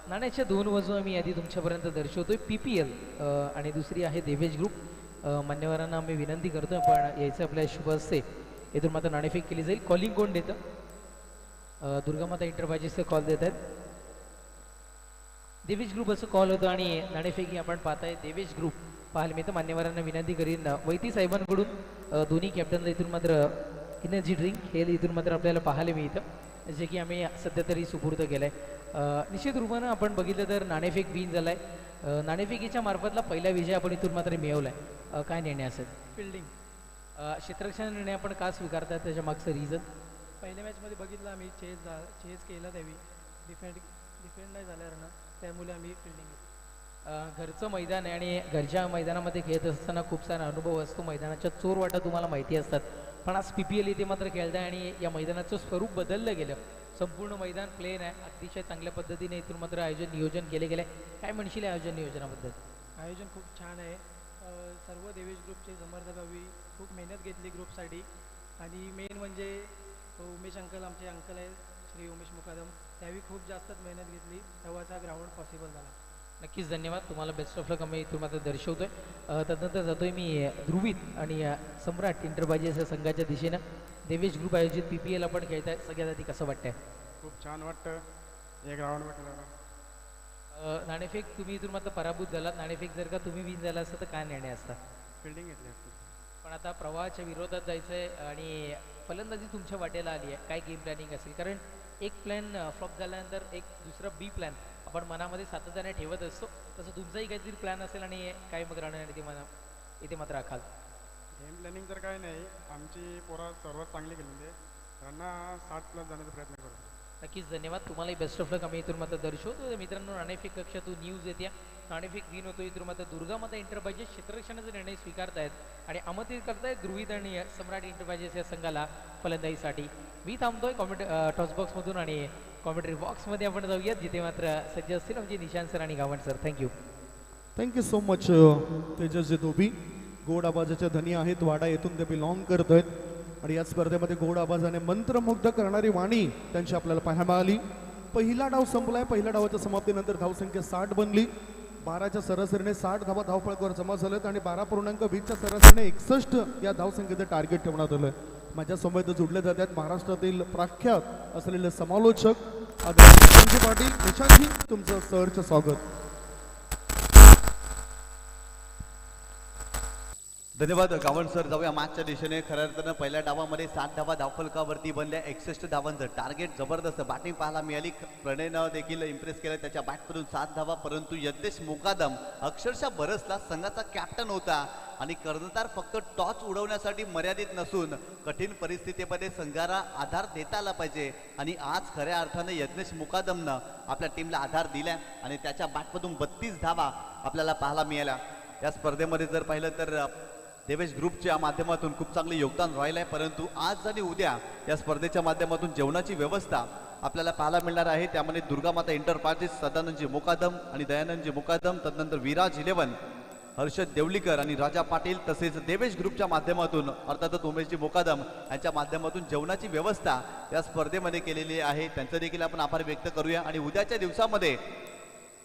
C: नाण्याच्या 2 बाजू आम्ही आधी तुमच्यापर्यंत दर्शवतोय. PPL आणि दुसरी आहे देवेश ग्रुप. मान्यवरांना आम्ही विनंती करतोय आपण यायचं आपल्या शुभ हस्ते. इथून मात्र नाणेफेक केली जाईल. कॉलिंग कोण देतं? दुर्गामाता एंटरप्राइजेसचं कॉल देत आहेत. देवेश ग्रुप असं कॉल होतं आणि नाणेफेक ही आपण पाहताय देवेश ग्रुप पाहायला मिळतं. मान्यवरांना विनंती करीन वैती साहेबांकडून दोन्ही कॅप्टनला इथून मात्र एनर्जी ड्रिंक हे इथून मात्र आपल्याला पाहायला मिळतं, जे की आम्ही सध्या तरी सुपूर्द केलं आहे. निश्चित रूपानं आपण बघितलं तर नाणेफेक विन झाला आहे. नाणेफेकीच्या मार्फतला पहिला विजय आपण इथून मात्र मिळवला आहे. काय निर्णय असेल?
D: फिल्डिंग.
C: क्षेत्ररक्षण निर्णय आपण का स्वीकारतात त्याच्या मागचं रिझन?
D: पहिल्या मॅचमध्ये बघितलं आम्ही चेज केला त्यावेळी डिफेंड नाही झाल्यानं त्यामुळे आम्ही फिल्डिंग.
C: घरचं मैदान आहे आणि घरच्या मैदानामध्ये खेळत असताना खूप सारा अनुभव असतो. मैदानाच्या चोर वाटा तुम्हाला माहिती असतात, पण आज PPL इथे मात्र खेळताय आणि या मैदानाचं स्वरूप बदललं गेलं. संपूर्ण मैदान प्लेन आहे. अतिशय चांगल्या पद्धतीने इथून मात्र नियोजन केले गेले. काय म्हणशील आयोजन नियोजनाबद्दल?
D: आयोजन खूप छान आहे. सर्व देवेश ग्रुपचे समर्थकांनी खूप मेहनत घेतली ग्रुपसाठी आणि मेन म्हणजे उमेश अंकल, आमचे अंकल आहेत श्री उमेश मुकादम, त्यावेळी खूप जास्तच मेहनत घेतली तेव्हाच हा ग्राउंड पॉसिबल झाला.
C: नक्कीच धन्यवाद. तुम्हाला बेस्ट ऑफ लक आम्ही इथून मात्र दर्शवतोय. त्यानंतर जातोय मी ध्रुवीत आणि सम्राट इंटरप्राइजेस या संघाच्या दिशेनं. देवेश ग्रुप आयोजित PPL आपण खेळताय, सगळ्यात आधी कसं वाटतंय?
E: खूप छान वाटतं एक राऊंड वाटलं.
C: नाणेफेक तुम्ही इथून मात्र पराभूत झालात. नाणेफेक जर का तुम्ही विन झाला असता तर काय निर्णय असता?
E: फिल्डिंग घेतली असती.
C: पण आता प्रवाहाच्या विरोधात जायचं आहे आणि फलंदाजी तुमच्या वाटेला आली आहे. काय गेम प्लॅनिंग असेल? कारण एक प्लॅन फ्लॉप झाल्यानंतर एक दुसरा B प्लॅन आपण मनामध्ये सातत्याने ठेवत असतो, तसं तुमचाही काहीतरी प्लॅन असेल आणि काय मग राहणार इथे मात्र आखाल?
E: गेम प्लॅनिंग तर काय नाही, आमची पोरं सर्वात चांगली गेलेली आहे, त्यांना 60+ जाण्याचा प्रयत्न करू.
C: नक्कीच धन्यवाद. तुम्हालाही बेस्ट ऑफ लक आम्ही इथून मात्र दर्शवतो. मित्रांनो, नाणेफेक कक्षातून न्यूज येते. नाणेफेक विन होतो. इथून मात्र दुर्गामाता इंटरप्राइजेस क्षेत्ररक्षणाचा निर्णय स्वीकारतायत आणि आमंत्रित करतायत ध्रुवीत आणि सम्राट इंटरप्राइजेस या संघाला फलंदाजीसाठी. मी थांबतोय टॉसबॉक्समधून आणि कॉमेंट्री बॉक्समध्ये आपण जाऊयात, जिथे मात्र सज्ज असतील म्हणजे निशांत सर आणि Gawand sir. Thank you.
A: Thank you so much Tejasji Dhobi. गोड आवाजाच्या धनी आहेत, वाडा येथून ते बिलॉंग करत आहेत आणि या स्पर्धेमध्ये गोड आवाजाने मंत्रमुग्ध करणारी वाणी त्यांची आपल्याला पाहायला मिळाली. पहिला डाव संपलाय. पहिल्या डावाच्या समाप्तीनंतर धावसंख्या 60 बनली. 12च्या सरासरीने 60 धावा धावफलकावर जमा झाल्यात आणि 12.20च्या सरासरीने 61 या धावसंख्येचं टार्गेट ठेवण्यात आलं. माझ्या समवेत जुडले जातात महाराष्ट्रातील प्रख्यात असलेले समालोचक आदरणीय पाटील. निशांतजी, तुमचं सहर्ष स्वागत.
B: धन्यवाद गावंड सर. जाऊया मागच्या दिशेने. खऱ्या अर्थानं पहिल्या डावामध्ये 60 धावा धावफलकावरती बनल्या. 61 धावांचं टार्गेट. जबरदस्त बॅटिंग पाहायला मिळाली. प्रणयनं देखील इम्प्रेस केलं त्याच्या बॅटमधून 7 धावा. परंतु यज्ञेश मुकादम अक्षरशः बरसला. संघाचा कॅप्टन होता आणि कर्णधार फक्त टॉस उडवण्यासाठी मर्यादित नसून कठीण परिस्थितीमध्ये संघाला आधार देता आला पाहिजे आणि आज खऱ्या अर्थानं यज्ञेश मुकादमनं आपल्या टीमला आधार दिला आणि त्याच्या बॅटमधून 32 धावा आपल्याला पाहायला मिळाल्या. या स्पर्धेमध्ये जर पाहिलं तर देवेश ग्रुपच्या माध्यमातून खूप चांगले योगदान राहिलं आहे. परंतु आज आणि उद्या या स्पर्धेच्या माध्यमातून जेवणाची व्यवस्था आपल्याला पाहायला मिळणार आहे. त्यामध्ये दुर्गामाता इंटरप्राइजेस, सदानंदजी मुकादम आणि दयानंदजी मुकादम, तदनंतर विराज 11, हर्षद देवलीकर आणि राजा पाटील, तसेच देवेश ग्रुपच्या माध्यमातून अर्थातच उमेशजी मुकादम यांच्या माध्यमातून जेवणाची व्यवस्था या स्पर्धेमध्ये केलेली आहे. त्यांचं देखील आपण आभार व्यक्त करूया. आणि उद्याच्या दिवसामध्ये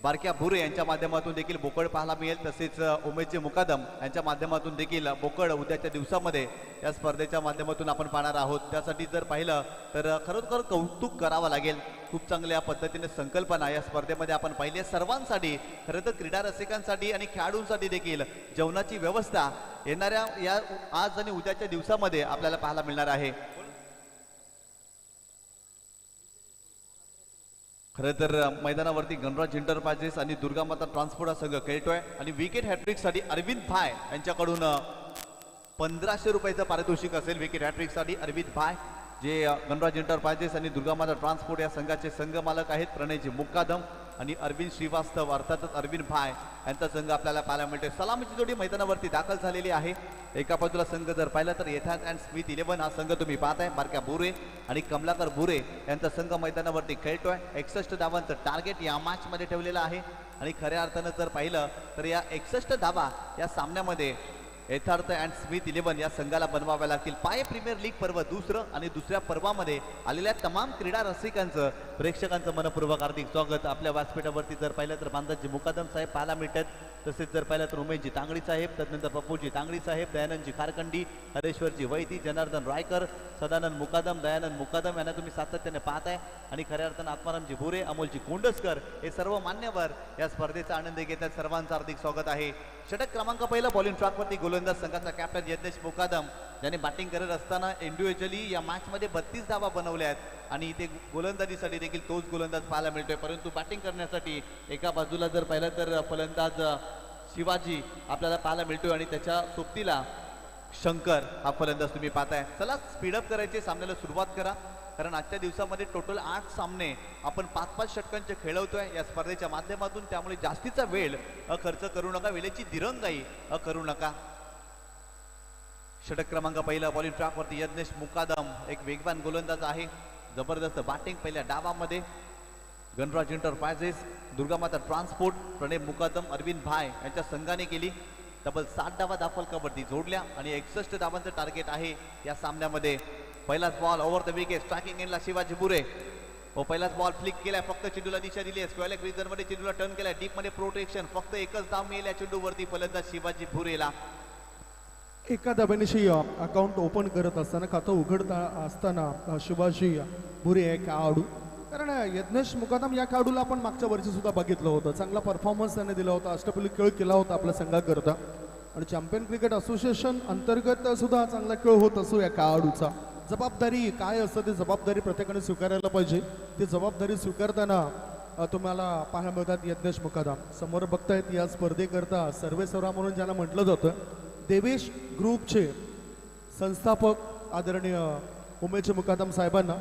B: बारक्या भुरे यांच्या माध्यमातून देखील बोकड पाहायला मिळेल. तसेच उमेशजी मुकादम यांच्या माध्यमातून देखील बोकड उद्याच्या दिवसामध्ये या स्पर्धेच्या माध्यमातून आपण पाहणार आहोत. त्यासाठी जर पाहिलं तर खरोखर कौतुक करावं लागेल. खूप चांगल्या पद्धतीने संकल्पना या स्पर्धेमध्ये आपण पाहिली. सर्वांसाठी, खरं तर क्रीडा रसिकांसाठी आणि खेळाडूंसाठी देखील जेवणाची व्यवस्था येणाऱ्या या आज आणि उद्याच्या दिवसामध्ये आपल्याला पाहायला मिळणार आहे. खरं तर मैदानावरती गणराज इंटरप्राइजेस आणि दुर्गामाता ट्रान्सपोर्ट हा संघ खेळतोय आणि विकेट हॅट्रिकसाठी अरविंद भाय यांच्याकडून 1500 रुपयाचं पारितोषिक असेल. विकेट हॅट्रिकसाठी अरविंद भाय, जे गणराज इंटरप्राइजेस आणि दुर्गामाता ट्रान्सपोर्ट या संघाचे संघ मालक आहेत. प्रणयजी मुकादम आणि अरविंद श्रीवास्तव अर्थातच अरविंद भाय यांचा संघ आपल्याला पाहायला मिळते. सलामीची जोडी मैदानावरती दाखल झालेली आहे. एका बाजूला संघ जर पाहिला तर येथात अँड स्मिथ 11 हा संघ तुम्ही पाहताय. बारक्या बुरे आणि कमलाकर बुरे यांचा संघ मैदानावरती खेळतोय. 61 धावांचं टार्गेट या मॅचमध्ये ठेवलेलं आहे आणि खऱ्या अर्थानं जर पाहिलं तर या 61 धावा या सामन्यामध्ये यथार्थ अँड स्मिथ 11 या संघाला बनवाव्या लागतील. पाय प्रीमियर लीग पर्व दुसरं आणि दुसऱ्या पर्वामध्ये आलेल्या तमाम क्रीडा रसिकांचं, प्रेक्षकांचं मनपूर्वक हार्दिक स्वागत. आपल्या व्यासपीठावरती जर पाहिलं तर बांधाजी मुकादम साहेब पाहायला मिळतात. तसेच जर पाहिलं तर उमेशजी तांगडी साहेब, त्यानंतर प्रफुल्लजी तांगडी साहेब, दयानंदजी खारखंडी, हरेश्वरजी वैदी, जनार्दन रायकर, सदानंद मुकादम, दयानंद मुकादम यांना तुम्ही सातत्याने पाहताय आणि खऱ्या अर्थानं आत्मारामजी भुरे, अमोलजी कोंडसकर हे सर्व मान्यवर या स्पर्धेचा आनंद घेतात. सर्वांचं हार्दिक स्वागत आहे. षटक क्रमांक पहिला बॉलिंग ट्रॅकवरती गोलंदाज संघाचा कॅप्टन यज्ञेश मुकादम ज्याने बॅटिंग करत असताना इंडिव्हिज्युअली या मॅचमध्ये 32 धावा बनवल्या आहेत आणि इथे गोलंदाजीसाठी देखील तोच गोलंदाज पाहायला मिळतोय. परंतु बॅटिंग करण्यासाठी एका बाजूला जर पाहिलं तर फलंदाज शिवाजी आपल्याला पाहायला मिळतोय आणि त्याच्या सोबतीला शंकर हा फलंदाज तुम्ही पाहताय. चला स्पीडअप करायचे, सामन्याला सुरुवात करा, कारण आजच्या दिवसामध्ये टोटल 8 सामने आपण 5-5 षटकांचे खेळवतोय या स्पर्धेच्या माध्यमातून. त्यामुळे जास्तीचा वेळ खर्च करू नका, वेळेची दिरंगाई करू नका. षटक क्रमांक पहिला बॉलिंग ट्रॅकवरती यज्ञेश मुकादम, एक वेगवान गोलंदाज आहे. जबरदस्त बॅटिंग पहिल्या डावामध्ये गणराज एंटरप्राइजेस, दुर्गामाता ट्रान्सपोर्ट, प्रणय मुकादम, अरविंद भाय यांच्या संघाने केली. तब्बल 60 धावा दाफलकावरती जोडल्या आणि 61 धावांचं टार्गेट आहे या सामन्यामध्ये. पहिलाच ball over the wicket, striking एंडला शिवाजी बुरे. पहिलाच बॉल फ्लिक केलाय, फक्त चेंडूला दिशा दिली आहे. स्क्वेअर लेग मध्ये चेंडूला टर्न केलाय, डीप मध्ये प्रोटेक्शन, फक्त एकच धाव मिळेल या चेंडूवरती फलंदाज शिवाजी बुरेला.
A: एका दाब्यानिशी अकाउंट ओपन करत असताना, खातं उघडता असताना शिवाजी बुरे हे खेळाडू, कारण यज्ञेश मुकादम या खेळाडूला आपण मागच्या वर्षी सुद्धा बघितलं होतं. चांगला परफॉर्मन्स त्याने दिला होता, अष्टपैलू खेळ केला होता आपल्या संघाकरता आणि चॅम्पियन क्रिकेट असोसिएशन अंतर्गत सुद्धा चांगला खेळ होत असो या खेळाडूचा. जबाबदारी काय असतं ती जबाबदारी प्रत्येकाने स्वीकारायला पाहिजे. ती जबाबदारी स्वीकारताना तुम्हाला पाहायला मिळतात यज्ञेश मुकादम. समोर बघतायत या स्पर्धेकरता सर्वेसर्वा म्हणून ज्याला म्हटलं जातं, देवेश ग्रुपचे संस्थापक आदरणीय उमेश मुकादम साहेबांना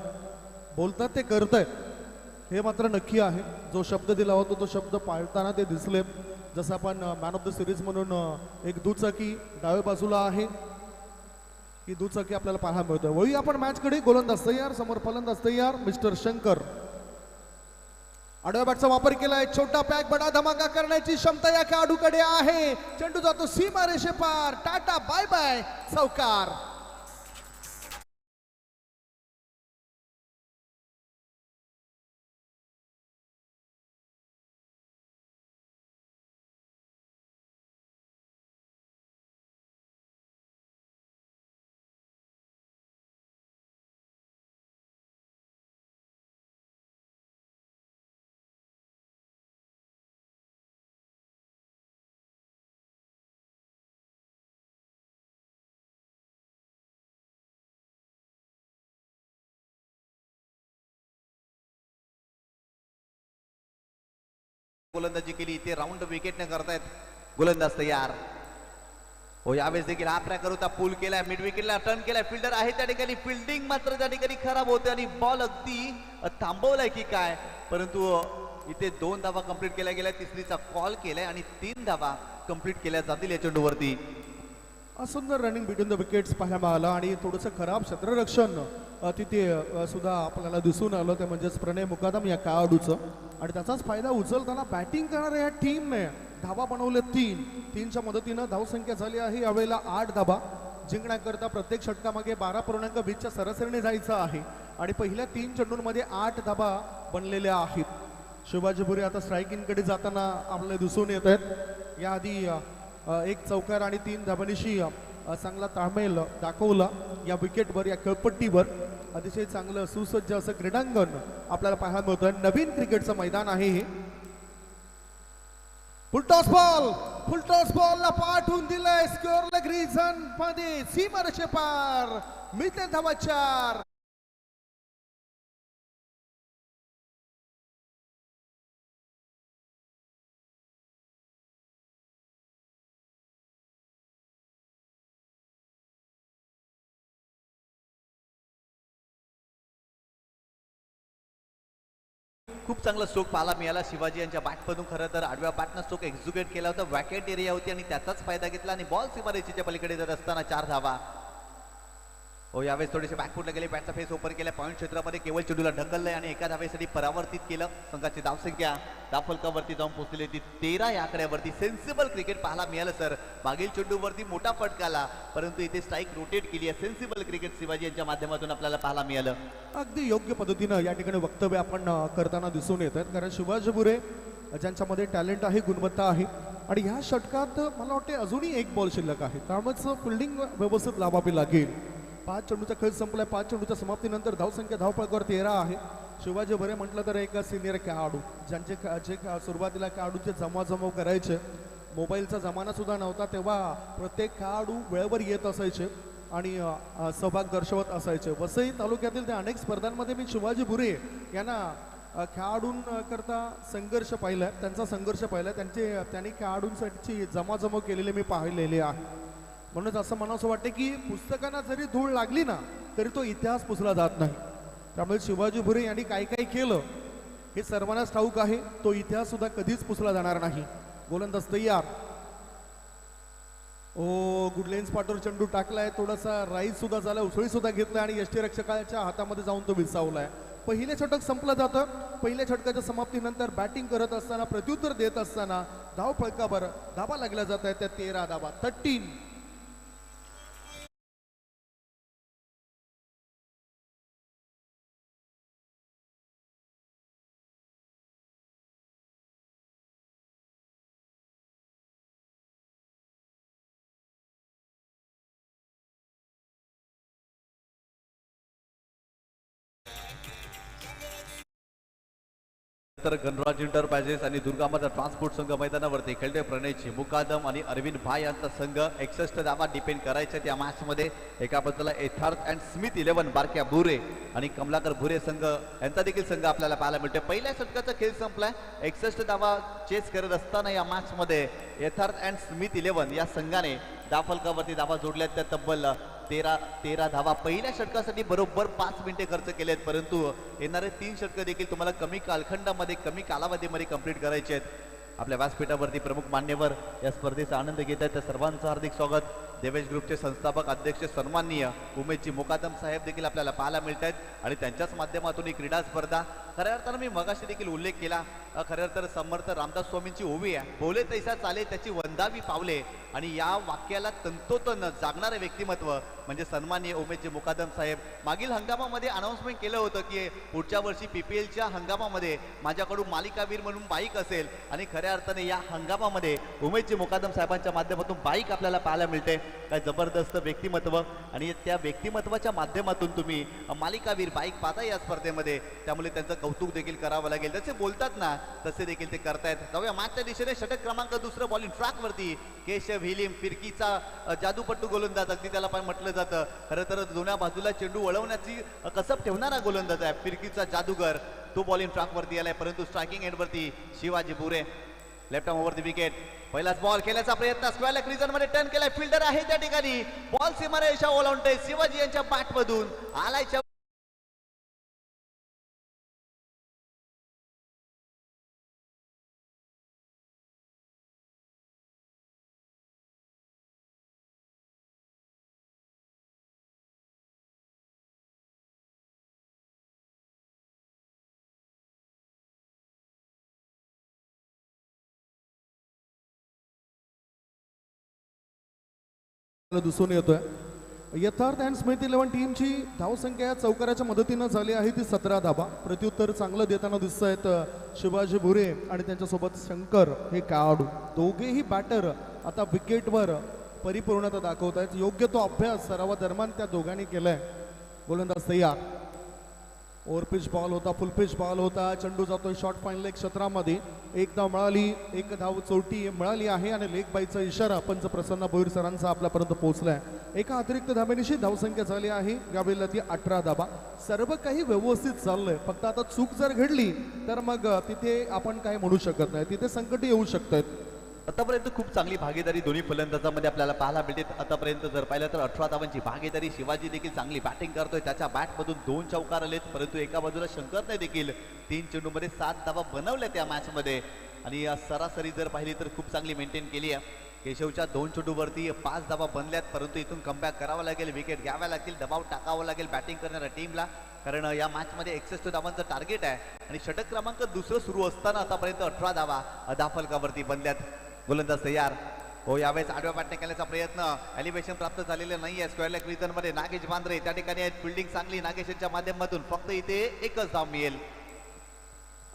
A: बोलतात ते करत आहेत हे मात्र नक्की आहे. जो शब्द दिला होता तो शब्द पाळताना ते दिसले. जसं आपण मॅन ऑफ द सिरीज म्हणून एक दुचाकी डाव्या बाजूला आहे, ही दुचाकी आपल्याला पाहायला मिळतोय. वळी आपण मॅचकडे. गोलंदाज तयार, समोर फलंदाज तयार मिस्टर शंकर. आडव्या बॅटचा वापर केलाय, छोटा पॅक बडा धमाका करण्याची क्षमता या खेळाडूकडे आहे. चेंडू जातो सीमा रेषे पार, टाटा बाय बाय, चौकार.
B: गोलंदाजी केली, ते राऊंड विकेटने करतायत. गोलंदाज तयार. यावेळेस देखील हा प्रकार होता, पूल केलाय, मिड विकेटला टर्न केलाय, फिल्डर आहे त्या ठिकाणी, फिल्डिंग मात्र त्या ठिकाणी खराब होते आणि बॉल अगदी थांबवलाय की काय, परंतु इथे 2 धावा कंप्लीट केल्या गेल्या, तिसरीचा कॉल केलाय आणि 3 धावा कंप्लीट केल्या जातील या चेंडूवरती.
A: सुंदर रनिंग बिटवीन द विकेट्स पाहायला मिळालं आणि थोडंसं खराब क्षेत्ररक्षण तिथे सुद्धा आपल्याला दिसून आलं. ते म्हणजेच प्रणय मुकादम या खेळाडूचं, आणि त्याचाच फायदा उचलताना बॅटिंग करणाऱ्या या टीमने धावा बनवले 3च्या मदतीनं धावसंख्या झाली आहे यावेळेला 8 धावा. जिंकण्याकरता प्रत्येक षटकामागे 12.20च्या सरासरीने जायचं आहे आणि पहिल्या 3 चेंडूंमध्ये 8 धावा बनलेल्या आहेत. शिवाजी बुरे आता स्ट्रायकिंगकडे जाताना आपल्याला दिसून येत आहेत. याआधी एक चौकार आणि 3 धाबांनिशी चांगला ताळमेळ दाखवला या विकेटवर, या खेळपट्टीवर. अतिशय चांगलं सुसज्ज असं क्रीडांगण आपल्याला पाहायला मिळतं. नवीन क्रिकेटचं मैदान आहे हे. फुलटॉस बॉलला पाठवून दिलंय स्क्वेअर लेग रिजन मध्ये, सीमारेषे पार, मिळते धावा 4.
B: खूप चांगला स्ट्रोक पाहायला मिळाला शिवाजी यांच्या बॅटमधून. खरं तर आडव्या बॅटनं स्ट्रोक एक्झिक्यूट केला होता, वॅकेट एरिया होती आणि त्याचाच फायदा घेतला आणि बॉल सीमारेषेच्या पलीकडे जात असताना 4 धावा. यावेळेस थोडेसे बॅकफुटला गेले, बॅटचा फेस ओपन केला, पॉईंट क्षेत्रामध्ये केवळ चेंडूला ढकललंय आणि एका धावेसाठी परावर्तित केलं. संघाची धावसंख्या दाफलकावरती जाऊन पोहोचलेली ती 13 या आकड्यावरती. सेन्सिबल क्रिकेट पाहायला मिळालं सर. मागील चेंडूवरती मोठा फटकाला, परंतु इथे स्ट्राईक रोटेट केली आहे. सेन्सिबल क्रिकेट शिवाजी यांच्या माध्यमातून आपल्याला पाहायला मिळालं.
A: अगदी योग्य पद्धतीनं या ठिकाणी वक्तव्य आपण करताना दिसून येत आहेत, कारण शिवाजी बुरे ज्यांच्यामध्ये टॅलेंट आहे, गुणवत्ता आहे आणि ह्या षटकात मला वाटते अजूनही 1 बॉल शिल्लक आहे, त्यामुळेच फिल्डिंग व्यवस्थित लावावी लागेल. 5 चेंडूचा खेळ संपलाय. 5 चेंडूच्या समाप्तीनंतर धावसंख्या धावफलकावर 13 आहे. शिवाजी बुरे म्हटलं तर एक सिनियर खेळाडू, जे सुरुवातीला खेळाडूचे जमवाजमव करायचे. मोबाईलचा जमाना सुद्धा नव्हता तेव्हा प्रत्येक खेळाडू वेळेवर येत असायचे आणि सहभाग दर्शवत असायचे. वसई तालुक्यातील त्या अनेक स्पर्धांमध्ये मी शिवाजी भुरे यांना खेळाडूंकरता संघर्ष पाहिला आहे, त्यांचा संघर्ष पाहिला, त्यांनी खेळाडूंसाठी जमाजमा केलेले मी पाहिलेले आहे. म्हणूनच असं म्हणावं वाटते की पुस्तकांना जरी धूळ लागली ना तरी तो इतिहास पुसला जात नाही. त्यामुळे शिवाजी भुरे यांनी काय काय केलं हे सर्वांनाच ठाऊक आहे. तो इतिहास सुद्धा कधीच पुसला जाणार नाही. गोलंदाज तयार. ओ गुड लेन्स पाठवर चेंडू टाकलाय, थोडासा राईज सुद्धा झाला, उसळी सुद्धा घेतलाय आणि यष्टीरक्षकाच्या हातामध्ये जाऊन तो विसावलाय. पहिले षटक संपलं जातं. पहिल्या षटकाच्या समाप्तीनंतर बॅटिंग करत असताना प्रत्युत्तर देत असताना धाव फळकावर धाबा लागल्या जात आहेत. त्या 13 धाबा 13.
B: तर गणराज इंटरप्राइजेस आणि दुर्गामाता ट्रान्सपोर्ट संघ मैदानावरती खेळते. प्रणयची मुकादम आणि अरविंद भाई यांचा संघ 61 धावा डिपेंड करायच्या त्या मॅचमध्ये. एका बाजूला एथार्थ अँड स्मिथ 11 बारक्या भुरे आणि कमलाकर भुरे संघ यांचा देखील संघ आपल्याला पाहायला मिळतो. पहिल्या षटकाचा खेळ संपलाय. 61 धावा चेस करत असताना या मॅचमध्ये एथार्थ अँड स्मिथ 11 या संघाने धावफलकावरती धावा जोडल्यात. त्या तब्बल 13 धावा पहिल्या षटकासाठी बरोबर 5 मिनिटे खर्च केलेत. परंतु येणारे 3 षटकं देखील तुम्हाला कमी कालखंडामध्ये कमी कालावधीमध्ये कंप्लीट करायचे आहेत. आपल्या व्यासपीठावरती प्रमुख मान्यवर या स्पर्धेचा आनंद घेत आहेत. त्या सर्वांचं हार्दिक स्वागत. देवेश ग्रुपचे संस्थापक अध्यक्ष सन्माननीय उमेशजी मुकादम साहेब देखील आपल्याला पाहायला मिळत आहेत आणि त्यांच्याच माध्यमातून ही क्रीडा स्पर्धा खऱ्या अर्थानं मी मगाशी देखील उल्लेख केला. खऱ्या तर समर्थ रामदास स्वामींची ओवी आहे, बोले तैसा चाले त्याची वंदावी पावले. आणि या वाक्याला तंतोतंत जागणारे व्यक्तिमत्व म्हणजे सन्माननीय उमेशजी मुकादम साहेब. मागील हंगामामध्ये अनाउन्समेंट केलं होतं की पुढच्या वर्षी PPLच्या हंगामामध्ये माझ्याकडून मालिकावीर म्हणून बाईक असेल आणि खऱ्या अर्थाने या हंगामामध्ये उमेशजी मुकादम साहेबांच्या माध्यमातून बाईक आपल्याला पाहायला मिळते. काय जबरदस्त व्यक्तिमत्व आणि त्या व्यक्तिमत्वाच्या माध्यमातून तुम्ही मालिकावीर बाईक पाहता या स्पर्धेमध्ये. त्यामुळे त्यांचं कौतुक देखील करावं लागेल. जसे बोलतात ना तसे देखील ते करतायत. जाऊया मॅचच्या दिशेने. षटक क्रमांक 2 बॉलिंग ट्रॅकवरती केशव हिलिम फिरकीचा जादूपट्टू गोलंदाज अगदी त्याला पण म्हटलं जातं. खरं तर दोन्ही बाजूला चेंडू वळवण्याची कसब ठेवणारा गोलंदाज आहे फिरकीचा जादूगर. तो बॉलिंग ट्रॅकवरती आलाय. परंतु स्ट्रायकिंग एंडवरती शिवाजी भुरे. लेफ्ट आर्मवरती विकेट. पहिलाच बॉल खेळण्याचा प्रयत्न स्क्वेअर लेग रिजन मध्ये टर्न केलाय. फिल्डर आहे त्या ठिकाणी. बॉल सीमारेषा ओलांडतोय. शिवाजी यांच्या बॅटमधून आलाय.
A: दिसून येतोय. यथार्थ अँड स्मिथ 11 टीमची धावसंख्या या चौकाराच्या मदतीनं झाली आहे ती 17 धाबा. प्रत्युत्तर चांगलं देताना दिसत आहेत शिवाजी भुरे आणि त्यांच्यासोबत शंकर हे खेळाडू. दोघेही बॅटर आता विकेटवर परिपूर्णता दाखवत आहेत. योग्य तो अभ्यास सरावादरम्यान त्या दोघांनी केलाय. गोलंदाज तयार. ओव्हरपिच बॉल होता, फुल पिच बॉल होता. चेंडू जातोय शॉर्ट फाईन लेग क्षेत्रामध्ये. एक धाव मिळाली, एक धाव चोटी मिळाली आहे आणि लेग बाईचा इशारा पंच प्रसन्न भोईर सरांचा आपल्यापर्यंत पोहोचलाय. एका अतिरिक्त धाब्यानिशी धावसंख्या झाली आहे यावेळेला ती 18 धाबा. सर्व काही व्यवस्थित चाललंय. फक्त आता चूक जर घडली तर मग तिथे आपण काय म्हणू शकत नाही, तिथे संकट येऊ शकतात.
B: आतापर्यंत खूप चांगली भागीदारी दोन्ही फलंदाजांमध्ये आपल्याला पाहायला मिळते. आतापर्यंत जर पाहिलं तर 18 धावांची भागीदारी. शिवाजी देखील चांगली बॅटिंग करतोय. त्याच्या बॅटमधून 2 चौकार आलेत. परंतु एका बाजूला शंकरने देखील 3 चेंडूमध्ये 7 धावा बनवल्या त्या मॅचमध्ये आणि सरासरी जर पाहिली तर खूप चांगली मेंटेन केली आहे. केशवच्या 2 चेंडूवरती 5 धावा बनल्यात. परंतु इथून कमबॅक करावा लागेल, विकेट घ्याव्या लागतील, दबाव टाकावा लागेल बॅटिंग करणाऱ्या टीमला. कारण या मॅचमध्ये 61 धावांचं टार्गेट आहे आणि षटक क्रमांक 2 सुरू असताना आतापर्यंत 18 धावा धावफलकावरती बनल्यात. गोलंदाज तयार. हो, यावेळेस आडव्या बॅटिंग करण्याचा प्रयत्न. एलिव्हेशन प्राप्त झालेलं नाही आहे. स्क्वेअर लेग रिजन मध्ये नागेश बांद्रे त्या ठिकाणी आहेत. फिल्डिंग चांगली नागेश यांच्या माध्यमातून. फक्त इथे एकच धाव मिळेल.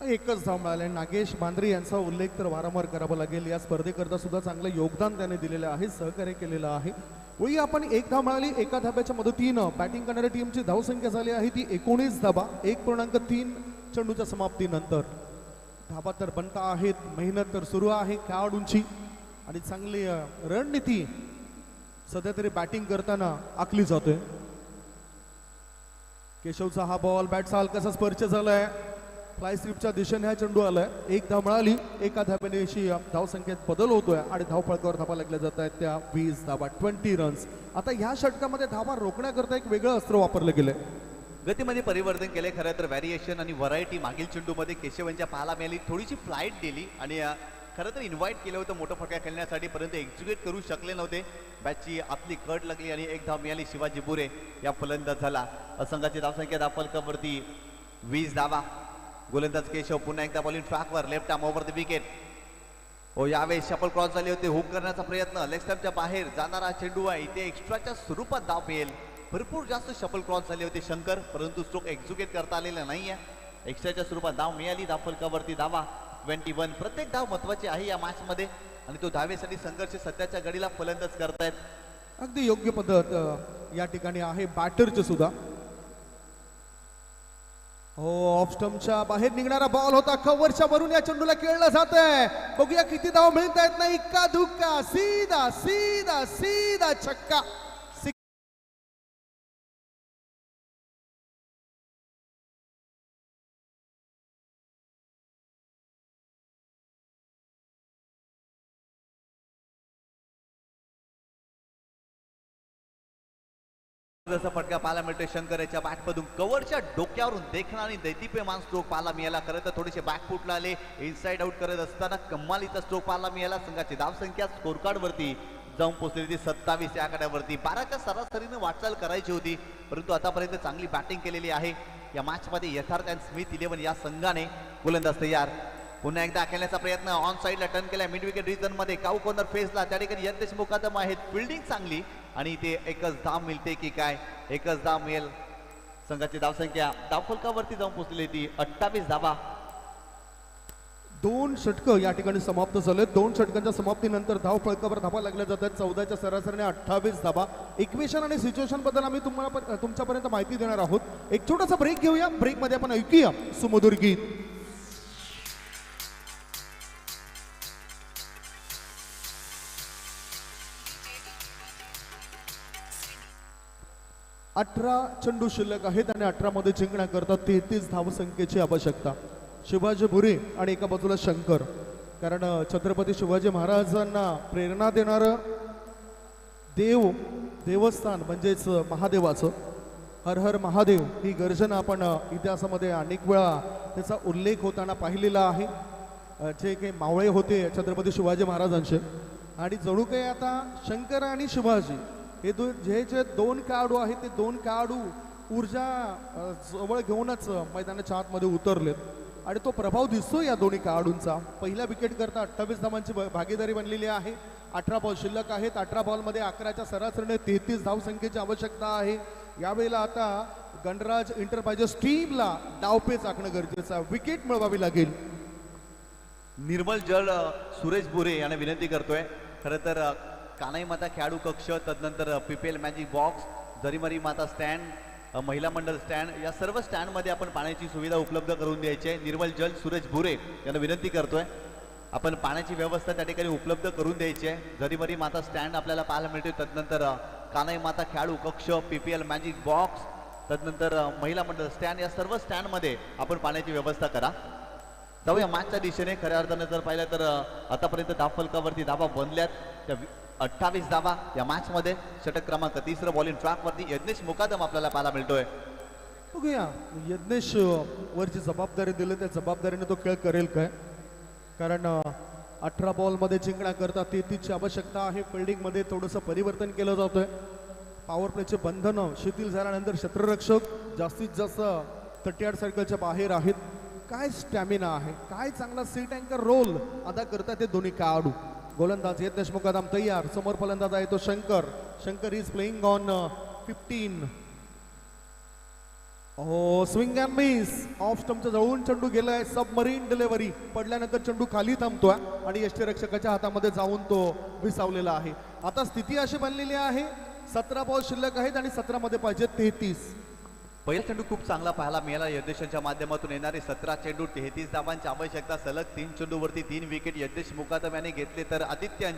A: एकच धाव मिळाले. नागेश बांद्रे यांचा उल्लेख तर वारंवार करावा लागेल. या स्पर्धेकरता सुद्धा चांगलं योगदान त्याने दिलेलं आहे, सहकार्य केलेलं आहे. वही आपण 1 धाव मिळाली. एका धाब्याच्या मदतीनं बॅटिंग करणाऱ्या टीमची धावसंख्या झाली आहे ती 19 धाबा. 1.3 चेंडूच्या समाप्तीनंतर धाबा तर बनता आहेत. मेहनत तर सुरू आहे खेळाडूंची आणि चांगली रणनीती सध्या तरी बॅटिंग करताना आखली जातोय. केशवचा हा बॉल बॅटचा हलकासा स्पर्श झालाय. फ्लाय स्ट्रिपच्या दिशेने हा चेंडू आलाय. एक धाव मिळाली. एका धावेने अशी धावसंख्येत बदल होतोय आणि धावफळकावर धावा लागल्या जात आहेत त्या 20 धावा 20 रन्स. आता ह्या षटकामध्ये धावा रोखण्याकरता एक वेगळं अस्त्र वापरलं गेलंय.
B: गतीमध्ये परिवर्तन केले. खरं तर व्हॅरिएशन आणि व्हरायटी मागील चेंडूमध्ये केशव यांच्या पाहायला मिळाली. थोडीशी फ्लाईट दिली आणि खरं तर इन्व्हाइट केलं होतं मोठं फटका खेळण्यासाठी, परंतु एक्झिक्यूट करू शकले नव्हते. बॅटची आपली कट लागली आणि एक धाव मिळाली. शिवाजी बुरे या फलंदाज झाला. संघाची धावसंख्या धावफलकावरती 20 धावा. गोलंदाज केशव पुन्हा एकदा बॉलिंग ट्रॅकवर. Left arm over the wicket. हो, यावेळेस शपल क्रॉस झाली होती. हुक करण्याचा प्रयत्न. लेग स्टंपच्या बाहेर जाणारा चेंडू आहे. इथे एक्स्ट्राच्या स्वरूपात धाव मिळेल. भरपूर जास्त शपल क्रॉस झाले होते शंकर, परंतु स्ट्रोक एक्झिक्यूट करता आलेला नाहीये. एक्स्ट्राच्या स्वरूपात धाव मिळाली. धावफलकावरती धावा 21. प्रत्येक धाव महत्वाची आहे या मॅच मध्ये आणि तो धावेसाठी संघर्ष सध्याच्या घडीला फलंदाज करतायत.
A: अगदी योग्य पद्धत या ठिकाणी आहे बॅटरची सुद्धा. हो, ऑफ स्टंपच्या बाहेर निघणारा बॉल होता. कव्हरच्या वरून या चेंडूला खेळलं जात आहे. बघूया किती धाव मिळत आहेत. नाही इक्का दुक्का, सीधा सीधा सीधा छक्का.
B: जसा फटका पाहायला मिळतोय शंकर याच्या बॅटमधून. कव्हरच्या डोक्यावरून देखणा आणि दैदिप्यमान स्ट्रोक पाहायला मिळाला. खरं तर थोडेसे बॅकफुटला आले. इनसाइड आउट करत असताना कमालीचा स्ट्रोक पाहायला मिळाला. संघाची धावसंख्या स्कोर कार्ड वरती जाऊन पोहोचलेली ती 27 या आकड्यावरती. 12च्या सरासरीने वाटचाल करायची होती, परंतु आतापर्यंत चांगली बॅटिंग केलेली आहे या मॅच मध्ये. यथार्थ अँड स्मिथ 11 या संघाने. गोलंदाज तयार. पुन्हा एकदा खेळण्याचा प्रयत्न. ऑन साईडला टर्न केला. मिड विकेट रिजन मध्ये काऊ कॉर्नर फेसला. त्या ठिकाणी यज्ञेश मुकादम आहेत. फिल्डिंग चांगली आणि इथे एकच धाव मिळते की काय? एकच धाव मिळेल. संघाची धावसंख्या धावफलकावरती जाऊन पोहोचलेली ती 28 धावा.
A: 2 षटकं या ठिकाणी समाप्त झाले. 2 षटकांच्या समाप्तीनंतर धाव फळकावर धावा लागल्या जातात. 14च्या सरासरीने 28 धावा. इक्वेशन आणि सिच्युएशन बद्दल आम्ही तुम्हाला तुमच्यापर्यंत माहिती देणार आहोत. एक छोटासा ब्रेक घेऊया. ब्रेक मध्ये आपण ऐकूया सुमधुर गीत. 18 चेंडू शिल्लक आहेत आणि 18 मध्ये जिंकण्याकरता 33 धावसंख्येची आवश्यकता. शिवाजी बुरे आणि एका बाजूला शंकर. कारण छत्रपती शिवाजी महाराजांना प्रेरणा देणारं देवस्थान म्हणजेच महादेवाचं हर हर महादेव ही गर्जना आपण इतिहासामध्ये अनेक वेळा त्याचा उल्लेख होताना पाहिलेला आहे. जे काही मावळे होते छत्रपती शिवाजी महाराजांचे आणि जणू काही आता शंकर आणि शिवाजी हे जे 2 खेळाडू आहेत ते 2 खेळाडू ऊर्जा जवळ घेऊनच मैदानाच्या आतमध्ये उतरलेत आणि तो प्रभाव दिसतो या दोन्ही खेळाडूंचा. पहिल्या विकेट करता 28 धावांची भागीदारी बनलेली आहे. 18 बॉल शिल्लक आहेत. 18 बॉलमध्ये 11च्या सरासरीने 33 धावसंख्येची आवश्यकता आहे. यावेळेला आता गणराज एंटरप्राइजेस टीमला डावपेच आखणं गरजेचं आहे. विकेट मिळवावी लागेल.
B: निर्मल जल सुरेश बुरे यांना विनंती करतोय. खरं तर कानाई माता खेळाडू कक्ष, तदनंतर पीपीएल मॅजिक बॉक्स, जरीमरी माता स्टँड, महिला मंडळ स्टँड या सर्व स्टँडमध्ये आपण पाण्याची सुविधा उपलब्ध करून द्यायची आहे. निर्मल जल सुरेश बुरे यांना विनंती करतोय आपण पाण्याची व्यवस्था त्या ठिकाणी उपलब्ध करून द्यायची आहे. जरीमरी माता स्टँड आपल्याला पाहायला मिळते. तदनंतर कानाई माता खेळाडू कक्ष, पीपीएल मॅजिक बॉक्स, तदनंतर महिला मंडळ स्टँड या सर्व स्टँडमध्ये आपण पाण्याची व्यवस्था करा. जाऊया मॅचच्या दिशेने. खऱ्या अर्थानं जर पाहिलं तर आतापर्यंत धावफलकावरती धावा बनल्यात त्या 28 धावा या मॅच मध्ये. षटक क्रमांक 3 बॉलिंग ट्रॅकवरती यज्ञेश मुकादम आपल्याला पाहायला मिळतोय.
A: बघूया यज्ञेश वरची जबाबदारी दिली त्या जबाबदारीने तो खेळ करेल काय? कारण 18 बॉलमध्ये जिंकण्याकरता 33ची आवश्यकता आहे. फिल्डिंगमध्ये थोडंसं परिवर्तन केलं जातोय. पॉवर प्लेचे बंधनं शिथिल झाल्यानंतर क्षेत्ररक्षक जास्तीत जास्त 38 सर्कलच्या बाहेर आहेत. काय स्टॅमिना आहे, काय चांगला सीट अँकर रोल अदा करतात ते दोन्ही खेळाडू. गोलंदाज यज्ञेश मुकादम तयार. समोर फलंदाज आहे तो Shankar. Shankar is playing on 15. हो, स्विंग अँड मिस. ऑफ स्टंपच्या जवळून चेंडू गेलाय. सबमरीन डिलिव्हरी पडल्यानंतर चेंडू खाली थांबतोय आणि यष्टीरक्षकाच्या हातामध्ये जाऊन तो विसावलेला आहे. आता स्थिती अशी बनलेली आहे 17 बॉल शिल्लक आहेत आणि 17 मध्ये पाहिजे 33.
B: पहिला चेंडू खूप चांगला पाहायला मिळाला यज्ञेशांच्या माध्यमातून येणारे 17 चेंडू 33 धावांची आवश्यकता, सलग 3 चेंडूवरती 3 विकेट यज्ञेश मुकादम याने घेतले तर आदित्य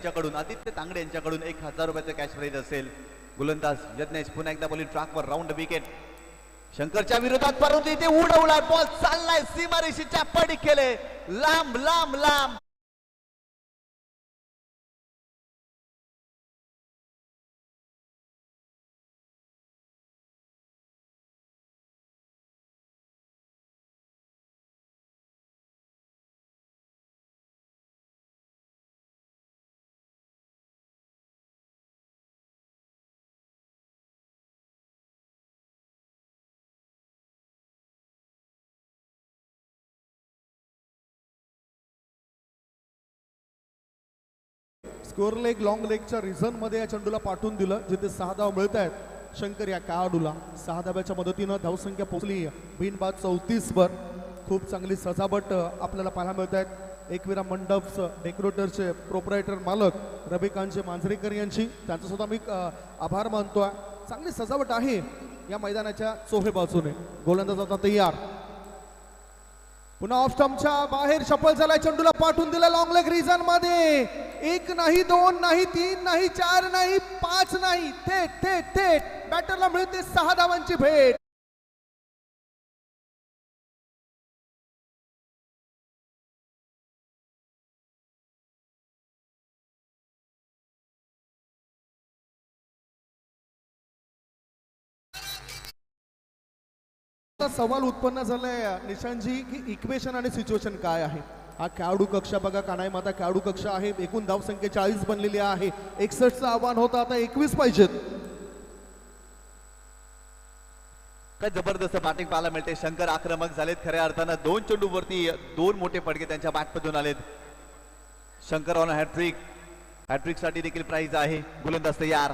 B: तांगडे यांच्याकडून 1000 रुपयाचं कॅश प्राइज असेल. गोलंदाज यज्ञेश पुन्हा एकदा बॉलिंग ट्रॅकवर राऊंड विकेट. शंकरच्या विरोधात परंतु इथे उडवलाय बॉल, चाललाय सीमारेषेच्या पडीकेले लांब लांब लांब.
A: स्कोअर लेग लॉंग लेगच्या रिझन मध्ये या चेंडूला पाठवून दिलं, जिथे 6 धाव मिळत आहेत शंकर या खेळाडूला. 6 धाब्याच्या मदतीनं धावसंख्या पोहोचली बिनबाद 34 वर. खूप चांगली सजावट आपल्याला पाहायला मिळत आहेत एकविरा मंडप्स डेकोरेटरचे प्रोप्रायटर मालक रविकांतचे मांजरेकर यांची, त्यांचा सुद्धा मी आभार मानतोय. चांगली सजावट आहे या मैदानाच्या चोहे बाजूने. गोलंदाज आता तयार, पुन्हा ऑफ स्टंपच्या बाहेर शफल झालाय, चेंडूला पाठवून दिला लॉंग लेग रिजन मध्ये. 1 नाही 2 नाही 3 नाही 4 नाही 5 नाही, थेट थेट थेट बॅटरला मिळते 6 धावांची भेट. सवाल उत्पन्न झालाय निशांतजी की इक्वेशन आणि सिच्युएशन काय आहे. हा खेळाडू कक्ष बघा, कानाई माता खेळाडू कक्ष आहे. एकूण धाव संख्या 40 बनलेली आहे. 61चं आव्हान होतं, आता 21 पाहिजेत.
B: काय जबरदस्त बॅटिंग पाहायला मिळते. शंकर आक्रमक झालेत खऱ्या अर्थानं. 2 चेंडूवरती 2 मोठे फटके त्यांच्या बॅटमधून आलेत. शंकर ऑन हॅट्रिक साठी देखील प्राइज आहे. गोलंदाज तयार.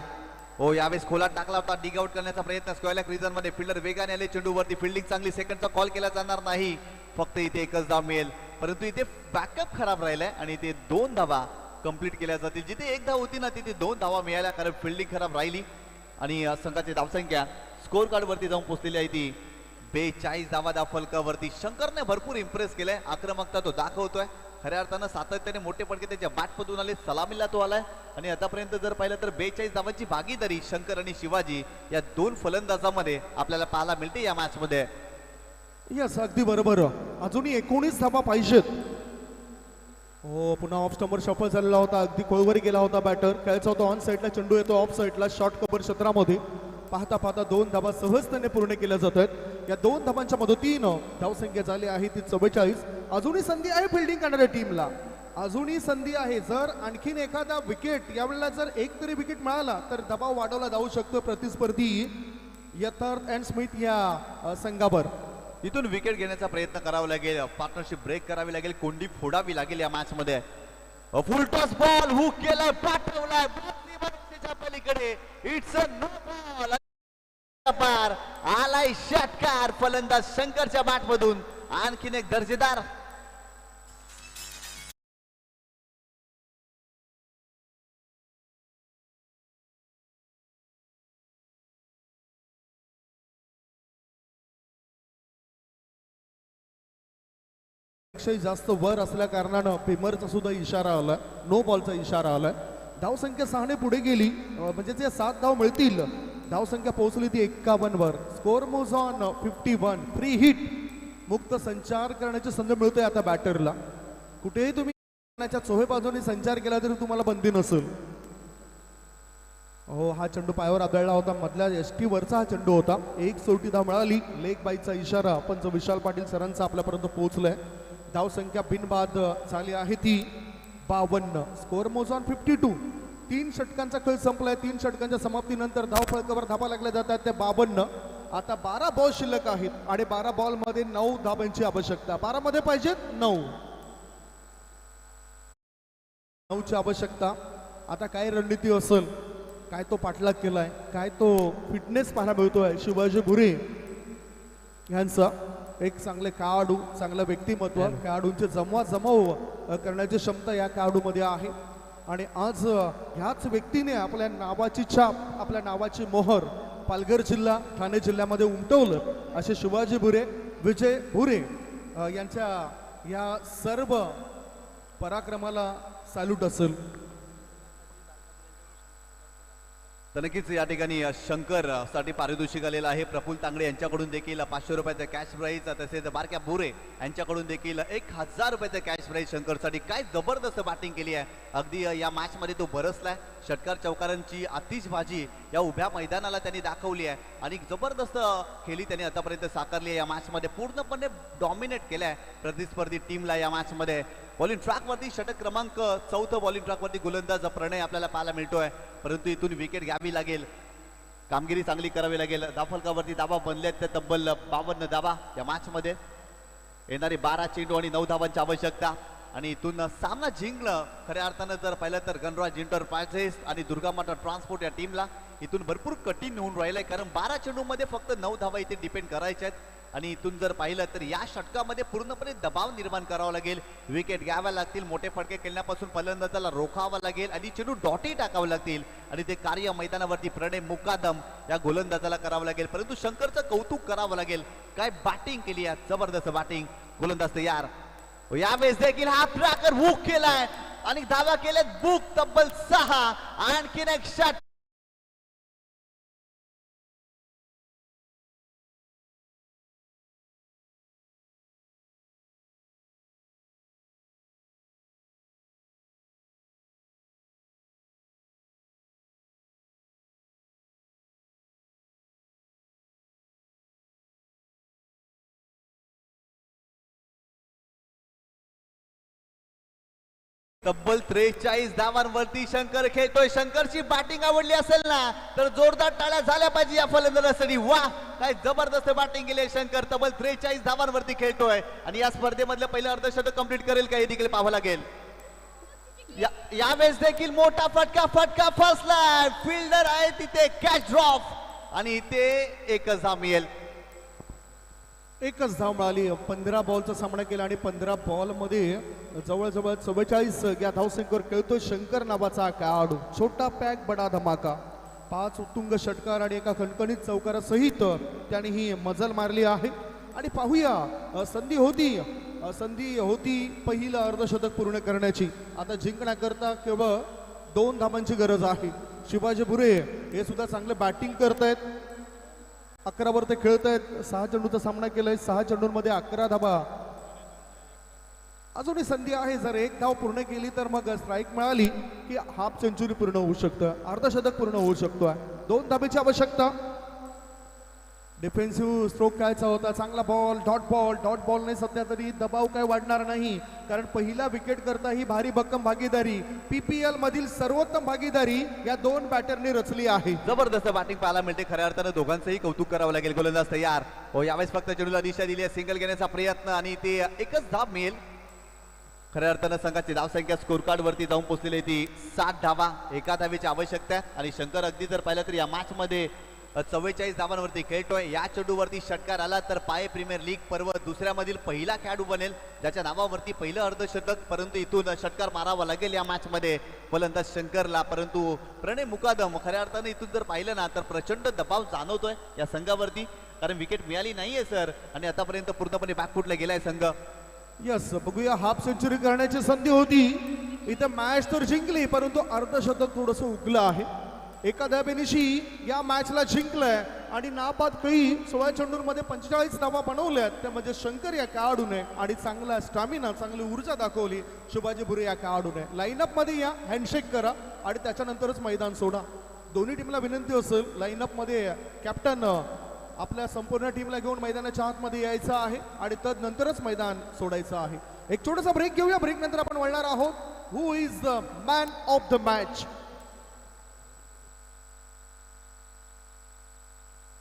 B: हो, यावेळेस खोलात टाकला होता, डिग आउट करण्याचा प्रयत्न स्क्वेअर रिझन मध्ये. फिल्डर वेगाने आले चेंडूवरती. फिल्डिंग चांगली, सेकंडचा कॉल केला जाणार नाही. फक्त इथे एकच धाव मिळेल, परंतु इथे बॅकअप खराब राहिलाय आणि इथे 2 धावा कंप्लीट केल्या जातील. जिथे 1 धाव होती ना तिथे 2 धावा मिळाल्या, कारण फिल्डिंग खराब राहिली. आणि संघाची धावसंख्या स्कोर कार्ड वरती जाऊन पोहोचलेली आहे ती 42 धावा त्या फलकावरती. शंकरने भरपूर इम्प्रेस केलंय, आक्रमकता तो दाखवतोय. खऱ्या अर्थानं सातत्याने मोठे फटके त्याच्या बॅटमधून आले. सलामीला तो आलाय आणि आतापर्यंत जर पाहिलं तर 42 धावांची भागीदारी शंकर आणि शिवाजी या 2 फलंदाजामध्ये आपल्याला पाहायला मिळते या मॅच मध्ये.
A: यस, अगदी बरोबर. अजूनही 19 धावा पाहिजेत. हो, पुन्हा ऑफ स्टंपवर शफल झालेला होता, अगदी खोलवर गेला होता बॅटर. खेळायचा होता ऑन साईडला, चेंडू येतो ऑफ साईडला शॉर्ट कव्हर क्षेत्रामध्ये. पाहता पाहता 2 धावा सहजतेने पूर्ण केल्या जात आहेत. या 2 धावांच्या मदतीनं धावसंख्या झाली आहे ती 44. अजूनही संधी आहे फिल्डिंग करणाऱ्या टीमला, अजूनही संधी आहे. जर आणखीन एखादा विकेट यावेळेला जर एक तरी विकेट मिळाला तर दबाव वाढवला जाऊ शकतो प्रतिस्पर्धी यथार्थ अँड स्मिथ या संघावर.
B: इथून विकेट घेण्याचा प्रयत्न करावा लागेल, पार्टनरशिप ब्रेक करावी लागेल, कोंडी फोडावी लागेल या मॅच मध्ये. फुल टॉस बॉल हुक केलाय, पाठवलाय पलीकडे. It's a no ball. पार आलाय षटकार फलंदाज शंकरच्या बॅटमधून. आणखीन एक दर्जेदार
A: जास्त वर असल्या कारणानं पेमरचा सुद्धा इशारा आला, नो बॉलचा इशारा आलाय. धावसंख्या 6 ने पुढे गेली, म्हणजे जे 7 धाव मिळतील. धावसंख्या पोहोचली ती 51 वर. स्कोर मोज ऑन 51. फ्री हिट, मुक्त संचार करण्याची संधी मिळते आता बॅटरला. कुठेही तुम्ही चोहे बाजूने संचार केला तरी तुम्हाला बंदी नसेल. हो, हा चेंडू पायावर आदळला होता, मधल्या एसटी वरचा हा चेंडू होता. 1 सोटी धाव मिळाली. लेग बाईचा इशारा पण जो विशाल पाटील सरांचा आपल्यापर्यंत पोहोचलाय. धावसंख्या बिनबाद झाली आहे ती 52. स्कोर मोज ऑन 52. 3 षटकांचा खेळ संपलाय. 3 षटकांच्या समाप्तीनंतर धाव फलकावर धावा लागल्या जातात त्या 52. आता 12 बॉल शिल्लक आहेत आणि 12 बॉल मध्ये 9 धाबांची आवश्यकता. 12 मध्ये पाहिजेत 9ची आवश्यकता. आता काय रणनीती असेल, काय तो पाठलाग केलाय, काय तो फिटनेस पाहायला मिळतोय शिवाजी भुरे यांचा. एक चांगले खेळाडू, चांगलं व्यक्तिमत्व, खेळाडूंचे जमवाजमव करण्याची क्षमता या खेळाडूमध्ये आहे. आणि आज ह्याच व्यक्तीने आपल्या नावाची छाप, आपल्या नावाची मोहर पालघर जिल्हा ठाणे जिल्ह्यामध्ये उमटवलं असे शिवाजी भुरे, विजय भुरे यांच्या या सर्व पराक्रमाला सॅल्यूट असेल.
B: तर नक्कीच या ठिकाणी शंकर साठी पारितोषिक आलेलं आहे. प्रफुल्ल तांगडे यांच्याकडून देखील 500 रुपयाचं कॅश प्राईज, तसेच बारक्या भुरे यांच्याकडून देखील 1000 रुपयाचं कॅश प्राईज शंकरसाठी. काय जबरदस्त बॅटिंग केली आहे. अगदी या मॅच मध्ये तो बरसलाय. षटकार चौकारांची आतिषबाजी या उभ्या मैदानाला त्यांनी दाखवली आहे आणि जबरदस्त खेळी त्यांनी आतापर्यंत साकारली आहे. या मॅच मध्ये पूर्णपणे डॉमिनेट केलंय प्रतिस्पर्धी टीमला. या मॅच मध्ये बॉलिंग ट्रॅक वरती षटक क्रमांक 4 बॉलिंग ट्रॅक वरती गोलंदाज प्रणय आपल्याला पाहायला मिळतोय, परंतु इथून विकेट घ्यावी लागेल. कामगिरी चांगली करावी लागेल. धावफलकावरती धावा बनल्यात त्या तब्बल 52 धावा या मॅच मध्ये. येणारी 12 चेंडू आणि 9 धावांची आवश्यकता आणि इथून सामना जिंकलं खऱ्या अर्थानं जर पाहिलं तर गणराज एंटरप्राइजेस आणि दुर्गामाता ट्रान्सपोर्ट या टीमला इथून भरपूर कठीण होऊन राहिलंय, कारण 12 चेंडूमध्ये फक्त 9 धावा इथे डिपेंड करायच्या आहेत. आणि इथून जर पाहिलं तर या षटकामध्ये पूर्णपणे दबाव निर्माण करावा लागेल. विकेट घ्याव्या लागतील. मोठे फटके खेळण्यापासून फलंदाजाला रोखावं लागेल आणि चेंडू डॉटी टाकावे लागतील आणि ते कार्य मैदानावरती प्रणय मुकादम या गोलंदाजाला करावं लागेल. परंतु शंकरचं कौतुक करावं लागेल. काय बॅटिंग केली आहे, जबरदस्त बॅटिंग. गोलंदाज तयार. यावेळेस देखील हा ट्रॅकर बुक केलाय आणि धावा केल्यात बुक तब्बल 6. आणखीन एक शॉट. तब्बल 43 धावांवरती शंकर खेळतोय. शंकरची बॅटिंग आवडली असेल ना तर जोरदार टाळ्या झाल्या पाहिजे या फलंदाजासाठी. वाह, काय जबरदस्त बॅटिंग केली शंकर. तब्बल 43 धावांवरती खेळतोय आणि या स्पर्धेमधलं पहिलं अर्धशतक कंप्लीट करेल का हे देखील पाहावं लागेल. यावेळेस देखील मोठा फटका फसलाय. फिल्डर आहे तिथे, कॅच ड्रॉप आणि इथे एकच धाव मिळेल.
A: एकच धाव मिळाली. 15 बॉलचा सामना केला आणि 15 बॉलमध्ये जवळजवळ 44 या धावसंख्येवर खेळतोय शंकर नावाचा खेळाडू. छोटा पॅक बडा धमाका. 5 उत्तुंग षटकार आणि एका खणखणीत चौकारासहित त्याने ही मजल मारली आहे. आणि पाहूया, संधी होती पहिलं अर्धशतक पूर्ण करण्याची. आता जिंकण्याकरता केवळ 2 धावांची गरज आहे. शिवाजी भुरे हे सुद्धा चांगलं बॅटिंग करतायत. 11 वर ते खेळत आहेत. 6 चेंडूचा सामना केलाय. 6 चेंडूंमध्ये 11 धावा. अजूनही संधी आहे. जर 1 धाव पूर्ण केली तर मग स्ट्राईक मिळाली की हाफ सेंचुरी पूर्ण होऊ शकतं, अर्धशतक पूर्ण होऊ शकतो. 2 धाबेची आवश्यकता. डिफेन्सिव्ह स्ट्रोक खेळायचा होता. चांगला बॉल, डॉट बॉलने सध्या तरी दबाव काय वाढणार नाही, कारण पहिला विकेट करता ही भारी भक्कम भागीदारी, PPL मधील सर्वोत्तम भागीदारी या 2 बॅटरने रचली आहे.
B: जबरदस्त बॅटिंग पाहायला मिळते. खऱ्या अर्थानं दोघांचंही कौतुक करावं लागेल. गोलंदाज तयार. यावेळेस फक्त चेंडूला दिशा दिली आहे. सिंगल घेण्याचा प्रयत्न आणि ते एकच धाव मिळेल. खऱ्या अर्थानं संघाची धावसंख्या स्कोर कार्ड वरती जाऊन पोहोचलेली ती 7 धावा. एका धावेची आवश्यकता आणि शंकर अगदी जर पाहिलं तर या मॅच मध्ये 44 धावांवरती खेळतोय. या चेंडूवरती षटकार आला तर पाय प्रीमियर लीग पर्व दुसऱ्यामधील पहिला खेळाडू बनेल ज्याच्या नावावरती पहिलं अर्धशतक. परंतु इथून षटकार मारावा लागेल या मॅच मध्ये फलंदाज शंकरला. परंतु प्रणय मुकादम खऱ्या अर्थानं इथून जर पाहिलं ना तर प्रचंड दबाव जाणवतोय या संघावरती, कारण विकेट मिळाली नाहीये सर आणि आतापर्यंत पूर्णपणे बॅकफुटला गेलाय संघ.
A: यस, बघूया. हाफ सेंचुरी करण्याची संधी होती. इथं मॅच तर जिंकली, परंतु अर्धशतक थोडस उगलं आहे. एका धाबेनिशी या मॅचला जिंकलंय आणि नाबाद कळी 16 चेंडूंमध्ये 45 धावा बनवल्यात. त्या म्हणजे शंकर या खेळाडूने आणि चांगला स्टॅमिना, चांगली ऊर्जा दाखवली शिवाजी भुरे या खेळाडूने. लाईनअप मध्ये या, हँडशेक करा आणि त्याच्यानंतरच मैदान सोडा. दोन्ही टीमला विनंती असेल, लाईनअप मध्ये कॅप्टन आपल्या संपूर्ण टीमला घेऊन मैदानाच्या आतमध्ये यायचं आहे आणि तदनंतरच मैदान सोडायचं आहे. एक छोटासा ब्रेक घेऊया. ब्रेक नंतर आपण वळणार आहोत who is the man of the match.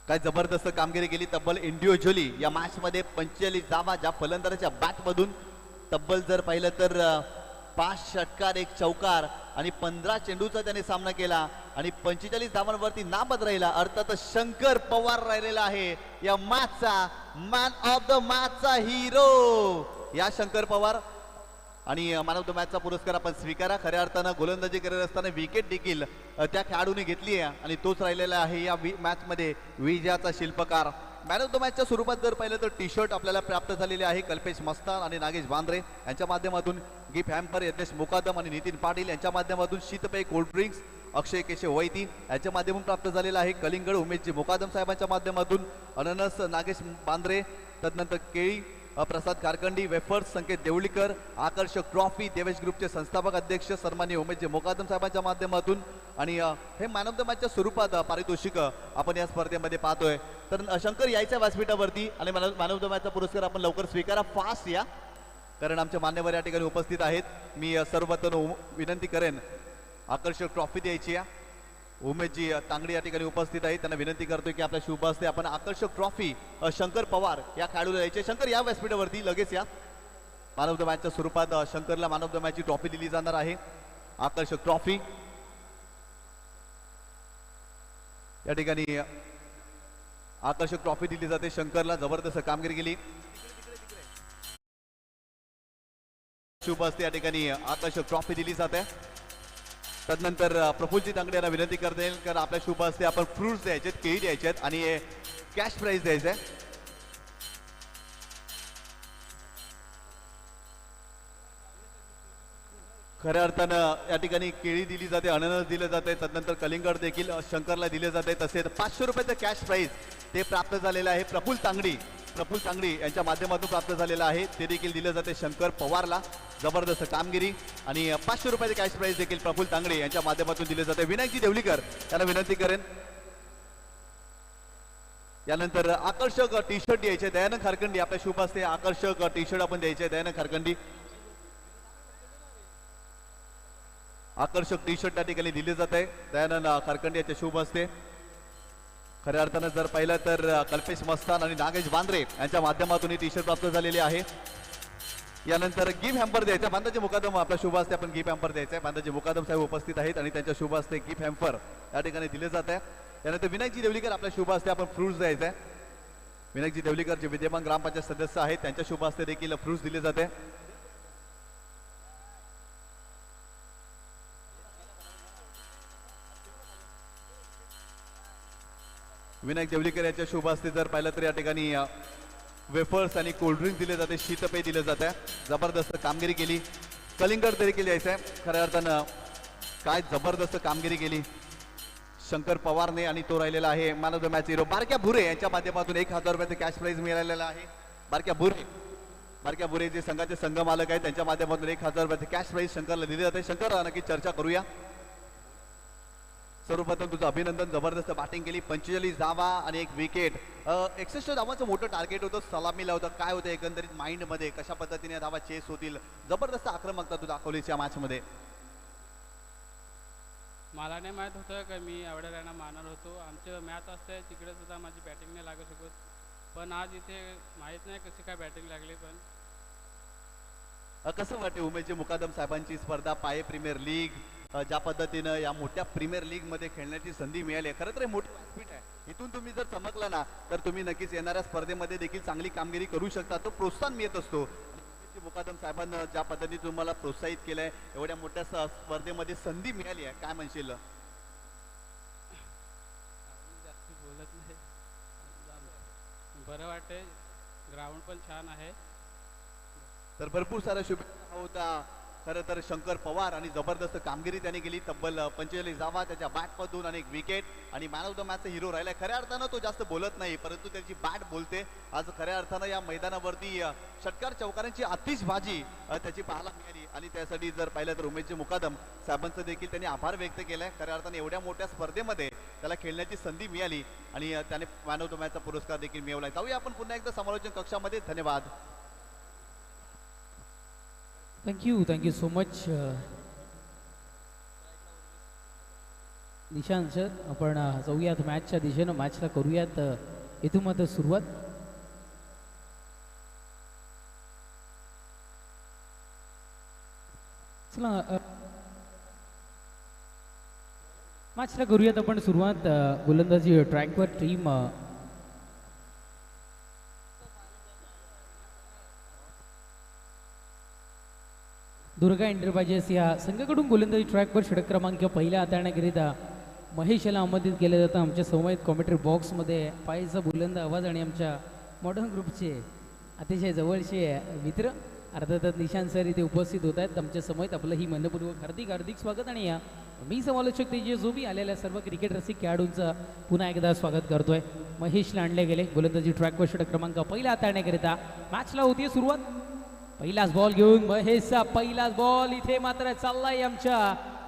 B: काय जबरदस्त कामगिरी केली तब्बल इंडिव्हिज्युअली या मॅच मध्ये. 45 धावा ज्या फलंदाजाच्या बॅट मधून. तब्बल जर पाहिलं तर 5 षटकार, 1 चौकार आणि 15 चेंडूचा त्याने सामना केला आणि 45 धावांवरती नाबाद राहिला. अर्थातच शंकर पवार राहिलेला आहे या मॅचचा मॅन ऑफ द मॅचचा हिरो. या शंकर पवार आणि मॅन ऑफ द मॅचचा पुरस्कार आपण स्वीकारा. खऱ्या अर्थानं गोलंदाजी करत असताना विकेट देखील त्या खेळाडूने घेतली आहे आणि तोच राहिलेला आहे या मॅचमध्ये विजयाचा शिल्पकार. मॅन ऑफ द मॅचच्या स्वरूपात जर पाहिलं तर टी शर्ट आपल्याला प्राप्त झालेले आहे कल्पेश मस्तान आणि नागेश बांद्रे यांच्या माध्यमातून, गिफ्ट हॅम्पर यज्ञेश मुकादम आणि नितीन पाटील यांच्या माध्यमातून, शीतपेय कोल्ड ड्रिंक्स अक्षय केशव वैती यांच्या माध्यमातून प्राप्त झालेला आहे. कलिंगड उमेशजी मुकादम साहेबांच्या माध्यमातून, अननस नागेश बांद्रे, तदनंतर केळी प्रसाद कारकंडी, वेफर्स संकेत देवळीकर, आकर्षक ट्रॉफी देवेश ग्रुपचे संस्थापक अध्यक्ष सन्माननीय उमेशजी मुकादम साहेबांच्या माध्यमातून. आणि हे मॅन ऑफ द मॅचच्या स्वरूपात पारितोषिक आपण या स्पर्धेमध्ये पाहतोय. तर शंकर यायच्या व्यासपीठावरती आणि मॅन ऑफ द मॅचचा पुरस्कार आपण लवकर स्वीकारा, फास्ट या, कारण आमचे मान्यवर या ठिकाणी उपस्थित आहेत. मी सर्वप्रथम विनंती करेन आकर्षक ट्रॉफी द्यायची आहे. उमेशजी तांगडी या ठिकाणी उपस्थित आहेत, त्यांना विनंती करतोय की आपल्या शुभ हस्ते आपण आकर्षक ट्रॉफी शंकर पवार या खेळाडूला द्यायचे. शंकर या व्यासपीठावरती लगेच या. मॅन ऑफ द मॅचच्या स्वरूपात शंकरला मॅन ऑफ द मॅचची ट्रॉफी दिली जाणार आहे. आकर्षक ट्रॉफी या ठिकाणी आकर्षक ट्रॉफी दिली जाते. शंकरला जबरदस्त कामगिरी केली. शुभ हस्ते या ठिकाणी आकर्षक ट्रॉफी दिली जाते. तदनंतर प्रफुल्लजी तांगडे यांना विनंती करता येईल कारण आपल्या शुभ हस्ते आपण फ्रुट्स द्यायचे, केळी द्यायचे आहेत आणि कॅश प्राइज द्यायचं आहे. खऱ्या अर्थानं या ठिकाणी केळी दिली जाते, अननस दिले जाते, तदनंतर कलिंगड देखील शंकरला दिले जाते. तसेच 500 रुपयाचं कॅश प्राइज ते प्राप्त झालेलं आहे. प्रफुल्ल तांगडी यांच्या माध्यमातून प्राप्त झालेलं आहे, ते देखील दिले जाते शंकर पवारला. जबरदस्त कामगिरी आणि 500 रुपयाचे कॅश प्राइज देखील प्रफुल्ल तांगडी यांच्या माध्यमातून दिले जाते. विनायकजी देवलीकर यांना विनंती करेन. यानंतर आकर्षक टी शर्ट द्यायचे दयानंद खारकंडी, आपल्या शुभ हस्ते आकर्षक टी शर्ट आपण द्यायचे दयानंद खारकंडी. आकर्षक टी शर्ट त्या ठिकाणी दिले जात आहे दयानंद खारकंडी यांच्या शुभ हस्ते. खऱ्या अर्थानं जर पाहिलं तर कल्पेश मस्तान आणि नागेश बांद्रे यांच्या माध्यमातून ही टी शर्ट प्राप्त झालेली आहे. यानंतर गिफ्ट हॅम्पर द्यायचा बांधाजी मुकादम, आपल्या शुभ हस्ते आपण गिफ्ट हॅम्पर द्यायचा आहे. बांधाजी मुकादम साहेब उपस्थित आहेत आणि त्यांच्या शुभ हस्ते गिफ्ट हॅम्पर या ठिकाणी दिले जात आहे. यानंतर विनायकजी देवलीकर, आपल्या शुभ हस्ते आपण फ्रुट्स द्यायचं आहे. विनायकजी देवलीकर जे विद्यमान ग्रामपंचायत सदस्य आहेत त्यांच्या शुभ हस्ते देखील फ्रुट्स दिले जाते. विनायक देवलीकर यांच्या शुभ हस्ते जर पाहिलं तर या ठिकाणी वेफर्स आणि कोल्ड्रिंक दिले जाते, शीतपेय दिले जाते. जबरदस्त कामगिरी केली. कलिंगड देखील द्यायचं आहे. खऱ्या अर्थानं काय जबरदस्त कामगिरी केली शंकर पवारने आणि तो राहिलेला आहे man of the match hero. बारक्या भुरे यांच्या माध्यमातून 1000 रुपयाचे कॅश प्राइज मिळालेला आहे. बारक्या भुरे जे संघाचे संघ मालक आहेत त्यांच्या माध्यमातून 1000 रुपयाचे कॅश प्राइज शंकरला दिले जाते. शंकर नक्की चर्चा करूया. सर्वप्रथम तुझं अभिनंदन, जबरदस्त बॅटिंग केली. 45 धावा आणि 1 विकेट. 61 धावांचं मोठं टार्गेट होतं, सलामीला होतं. काय होतं एकंदरीत माइंडमध्ये, कशा पद्धतीने धावा चेस होतील? जबरदस्त आक्रमकता तू दाखवलीस या मॅचमध्ये.
F: मला नाही माहीत होतं का मी एवढ्या रॅना मारणार होतो. आमचं मॅच असते तिकडे सुद्धा माझी बॅटिंग नाही लागू शकत, पण आज इथे माहीत नाही कशी काय बॅटिंग लागली. पण
B: कसं वाटते उमेशजी मुकादम साहेबांची स्पर्धा, पाये प्रीमियर लीग, ज्या पद्धतीनं या मोठ्या प्रीमियर लीग मध्ये खेळण्याची संधी मिळाली आहे? खरं तर हे मोठं व्यासपीठ आहे. इथून तुम्ही जर चमकला ना तर तुम्ही नक्कीच येणाऱ्या स्पर्धेमध्ये देखील चांगली कामगिरी करू शकता. तो प्रोत्साहन मिळत असतो. उमेशजी मुकादम साहेबांना ज्या पद्धतीने तुम्हाला प्रोत्साहित केलंय, एवढ्या मोठ्या स्पर्धेमध्ये संधी मिळाली आहे, काय म्हणशील?
F: जास्त बोलत नाही, बरं वाटते. ग्राउंड पण छान आहे.
B: तर भरपूर साऱ्या शुभेच्छा होता. खरं तर शंकर पवार आणि जबरदस्त कामगिरी त्यांनी केली. तब्बल 45 धावा त्याच्या बॅटमधून आणि 1 विकेट आणि मॅन ऑफ द मॅचचा हिरो राहिलाय. खऱ्या अर्थानं तो जास्त बोलत नाही, परंतु त्याची बॅट बोलते. आज खऱ्या अर्थानं या मैदानावरती षटकार चौकारांची आतिषबाजी त्याची पाहायला मिळाली आणि त्यासाठी जर पाहिलं तर उमेशजी मुकादम साहेबांचं देखील त्यांनी आभार व्यक्त केलाय. खऱ्या अर्थानं एवढ्या मोठ्या स्पर्धेमध्ये त्याला खेळण्याची संधी मिळाली आणि त्याने मॅन ऑफ द मॅचचा पुरस्कार देखील मिळवलाय. जाऊया आपण पुन्हा एकदा समालोचन कक्षामध्ये. धन्यवाद.
C: Thank you so much Nishant sir. आपण जाऊयात मॅचच्या दिशेनं, मॅचला करूयात इथून मात्र सुरुवात. चला मॅचला करूयात आपण सुरुवात. गोलंदाजी ट्रॅकवर टीम दुर्गा एंटरप्राइजेस या संघाकडून गोलंदाजी ट्रॅकवर षटक क्रमांक पहिल्या हाताळण्याकरिता महेश याला आमंत्रित केलं जातं. आमच्या समवेत कॉमेंट्री बॉक्समध्ये पायचा बुलंद आवाज आणि आमच्या मॉडर्न ग्रुपचे अतिशय जवळचे मित्र अर्थातच निशांत सर इथे उपस्थित होत आहेत. आमच्या समवेत आपलं ही मनपूर्वक हार्दिक हार्दिक स्वागत आणि या मी समालोचक तेजस जोबी आलेल्या सर्व क्रिकेट रसिक खेळाडूंचं पुन्हा एकदा स्वागत करतोय. महेशला आणले गेले गोलंदाजी ट्रॅकवर षटक क्रमांक पहिला हाताळण्याकरिता. मॅचला होती सुरुवात. पहिलाच बॉल घेऊन महेशचा पहिलाच बॉल इथे मात्र चाललाय आमच्या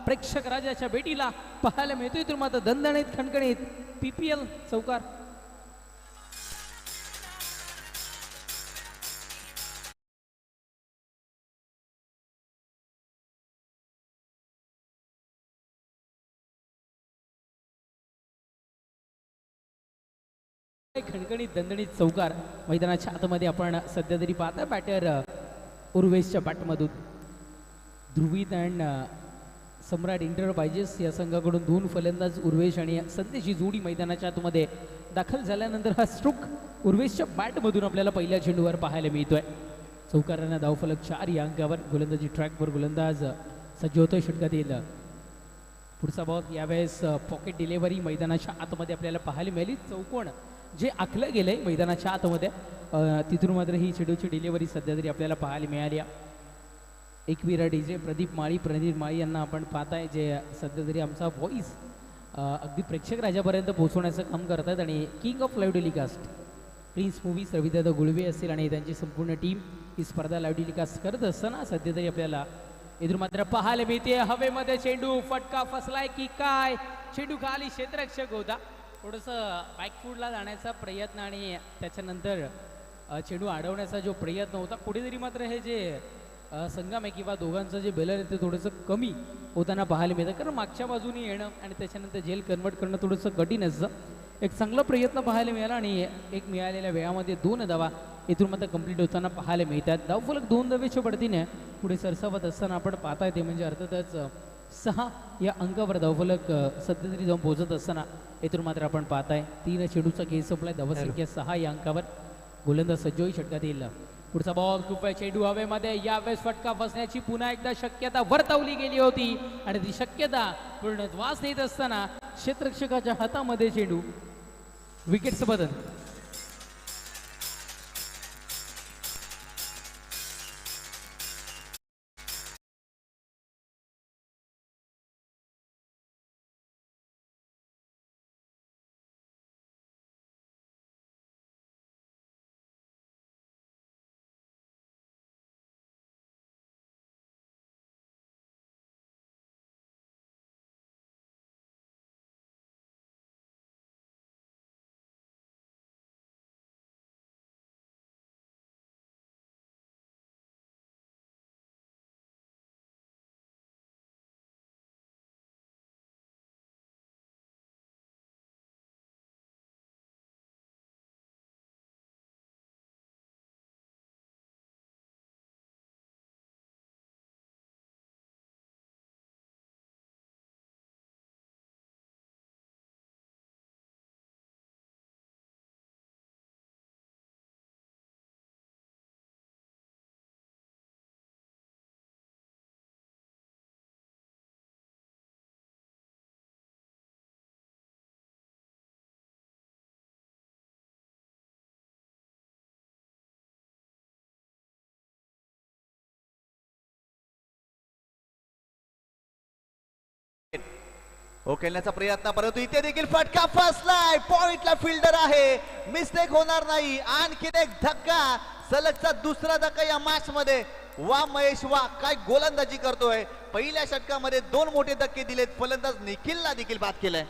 C: प्रेक्षक राजाच्या भेटीला पाहायला मिळतोय. तर मात्र दणदणीत खणखणीत PPL चौकार. खणखणीत दणदणीत चौकार मैदानाच्या आतमध्ये आपण सध्या तरी पाहता. बॅटर उर्वेशच्या बॅटमधून ध्रुवीत अँड सम्राट एंटरप्राइजेस या संघाकडून दोन फलंदाज उर्वेश आणि संदेशची जोडी मैदानाच्या आतमध्ये दाखल झाल्यानंतर हा स्ट्रोक उर्वेशच्या बॅटमधून आपल्याला पहिल्या चेंडूवर पाहायला मिळतोय. चौकारांना धावफलक 4 या अंकावर. गोलंदाजी ट्रॅकवर गोलंदाज सज्ज होतोय. षटकात येईल पुढचा बॉल. यावेळेस पॉकेट डिलेव्हरी मैदानाच्या आतमध्ये आपल्याला पाहायला मिळाली. चौकोन जे आखलं गेलंय मैदानाच्या आतमध्ये तिथून मात्र ही चेंडूची डिलेव्हरी सध्या तरी आपल्याला पाहायला मिळाली. एकवीरा डीजे प्रदीप माळी यांना आपण पाहताय जे सध्या तरी आमचा व्हॉइस अगदी प्रेक्षक राजापर्यंत पोहोचवण्याचं काम करत आहेत. आणि king of live telecast prince movies Ravidada Gulve असतील आणि त्यांची संपूर्ण टीम ही स्पर्धा लाईव्ह टेलिकास्ट करत असताना सध्या तरी आपल्याला इथून मात्र पाहायला मिळते. हवेमध्ये चेंडू फटका फसलाय की काय. चेंडू खाली क्षेत्ररक्षक होता. थोडंसं बॅकफूडला जाण्याचा प्रयत्न आणि त्याच्यानंतर चेंडू अडवण्याचा जो प्रयत्न होता कुठेतरी मात्र हे जे संगम आहे किंवा दोघांचं जे बेलर आहे ते थोडंसं कमी होताना पाहायला मिळतं. कारण मागच्या बाजूने येणं आणि त्याच्यानंतर जेल कन्वर्ट करणं थोडंसं कठीण असतं. एक चांगला प्रयत्न पाहायला मिळाला आणि एक मिळालेल्या वेळामध्ये 2 धावा इथून मात्र कंप्लीट होताना पाहायला मिळतात. धावफलक 2 धावेच्या पडतीने पुढे सरसावत असताना आपण पाहताय ते म्हणजे अर्थातच 6 या अंकावर धावफलक सध्या तरी जाऊन पोहोचत असताना इथून मात्र आपण पाहताय 3 चेंडूचा केस संपलाय. धावसंख्या 6 या अंकावर. गोलंदाज सज्जोही षटकात येईल. पुढचा बॉल खूप चेंडू हवेमध्ये. यावेळेस फटका बसण्याची पुन्हा एकदा शक्यता वर्तवली गेली होती आणि ती शक्यता पूर्णत्वास येत असताना क्षेत्ररक्षकाच्या हातामध्ये चेंडू. विकेटचं बदल.
B: खेळण्याचा प्रयत्न परंतु इथे देखील फटका फसलाय. पॉइंटला फिल्डर आहे. मिस्टेक होणार नाही. आणखी एक धक्का. सलगचा दुसरा धक्का या मॅच मध्ये. वा महेश वा, काय गोलंदाजी करतोय. पहिल्या षटकामध्ये 2 मोठे धक्के दिलेत. फलंदाज निखिलला देखील बाद केलंय.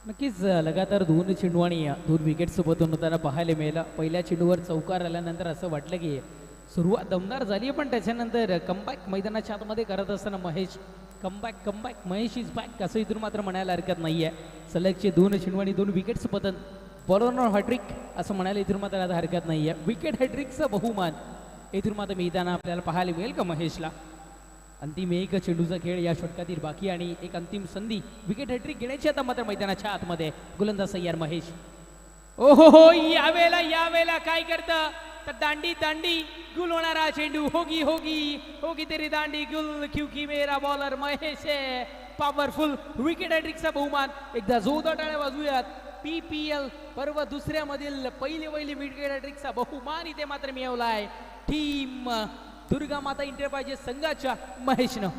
C: नक्कीच लगातार 2 चेंडू आणि 2 विकेट सोबत होताना पाहायला मिळालं. पहिल्या चेंडूवर चौकार आल्यानंतर असं वाटलं की सुरुवात दमदार झाली पण त्याच्यानंतर कमबॅक मैदानाच्या आतमध्ये करत असताना Mahesh comeback Mahesh is back असं इथून मात्र म्हणायला हरकत नाही आहे. सलगचे 2 चेंडू आणि 2 विकेट्स पतन. बॉलरनं हॅट्रिक असं म्हणायला इथून मात्र आता हरकत नाही आहे. विकेट हॅट्रिकचा बहुमान इथून मात्र मैदाना आपल्याला पाहायला मिळेल का महेशला. अंतिम एक चेंडूचा खेळ या षटकातील बाकी आणि एक अंतिम संधी विकेट हॅट्रिक घेण्याची आता मात्र मैदानाच्या आतमध्ये गोलंदाज सय्यार महेश. ओहो यावेळेला काय करतं तर दांडी दांडी गुल होणारा चेंडू होगी होगी होगी तेरी दांडी गुल क्योंकि मेरा बॉलर महेश है. पॉवरफुल विकेट हॅट्रिकचा बहुमान. एकदा जोरदार टाळ्या वाजवूयात. PPL पर्व दुसऱ्यामधील पहिली विकेट हॅट्रिकचा बहुमान इथे मात्र मिळवलाय टीम दुर्गा माता इंटरप्राइजेस संघाच्या महेशनं.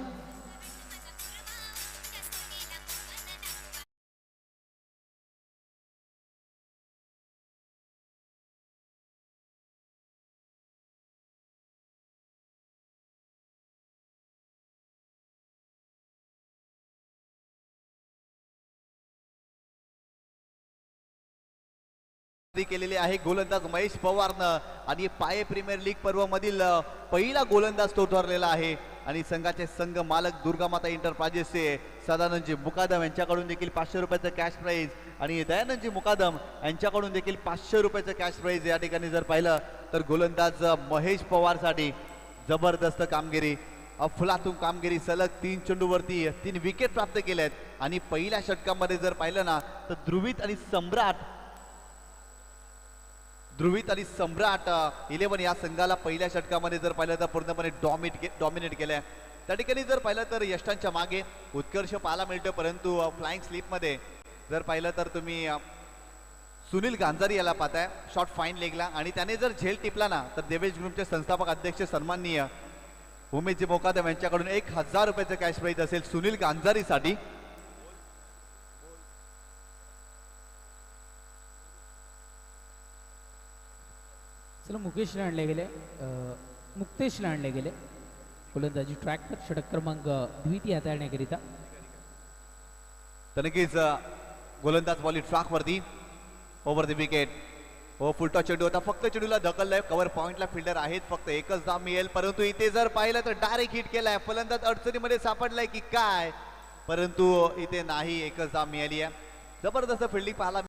B: केलेली आहे गोलंदाज महेश पवारनं आणि पाये प्रीमियर लीग पर्व मधील पहिला गोलंदाज तो ठरलेला आहे आणि संघाचे संघ मालक दुर्गा माता इंटरप्राइजेसचे सदानंदजी मुकादम यांच्याकडून देखील 500 रुपयाचं कॅश प्राइज आणि दयानंदजी मुकादम यांच्याकडून देखील 500 रुपयाचं कॅश प्राइज या ठिकाणी जर पाहिलं तर गोलंदाज महेश पवारसाठी जबरदस्त कामगिरी, अफलातून कामगिरी. सलग 3 चेंडूवरती 3 विकेट प्राप्त केल्यात आणि पहिल्या षटकामध्ये जर पाहिलं ना तर ध्रुवित आणि सम्राट 11 या संघाला पहिल्या षटकामध्ये जर पाहिलं तर पूर्णपणे डॉमिनेट केलंय. त्या ठिकाणी जर पाहिलं तर यष्टांच्या मागे उत्कर्ष पाहायला मिळतो, परंतु फ्लाइंग स्लिपमध्ये जर पाहिलं तर तुम्ही सुनील गांजारी याला पाहताय शॉर्ट फाईन लेगला आणि त्याने जर झेल टिपला ना तर देवेश ग्रुपचे संस्थापक अध्यक्ष सन्माननीय उमेशजी मोकादम यांच्याकडून 1000 रुपयाचं कॅश प्राइज असेल सुनील गांजारीसाठी.
C: चला मुकेशला आणले गेले, मुक्तेशला आणले गेले गोलंदाजी ट्रॅक षटक क्रमांक द्वितीय हाताळण्याकरिता.
B: तर नक्कीच गोलंदाज बॉली ट्रॅक वरती ओव्हर द विकेट. हो फुलटॉ चेंडू होता, फक्त चेंडूला ढकललाय. कव्हर पॉइंटला फिल्डर आहेत, फक्त एकच धाव मिळेल, परंतु इथे जर पाहिलं तर डायरेक्ट हिट केलाय. फलंदाज अडचणीमध्ये सापडलाय की काय, परंतु इथे नाही, एकच धाव मिळाली आहे. जबरदस्त फिल्डिंग पाहायला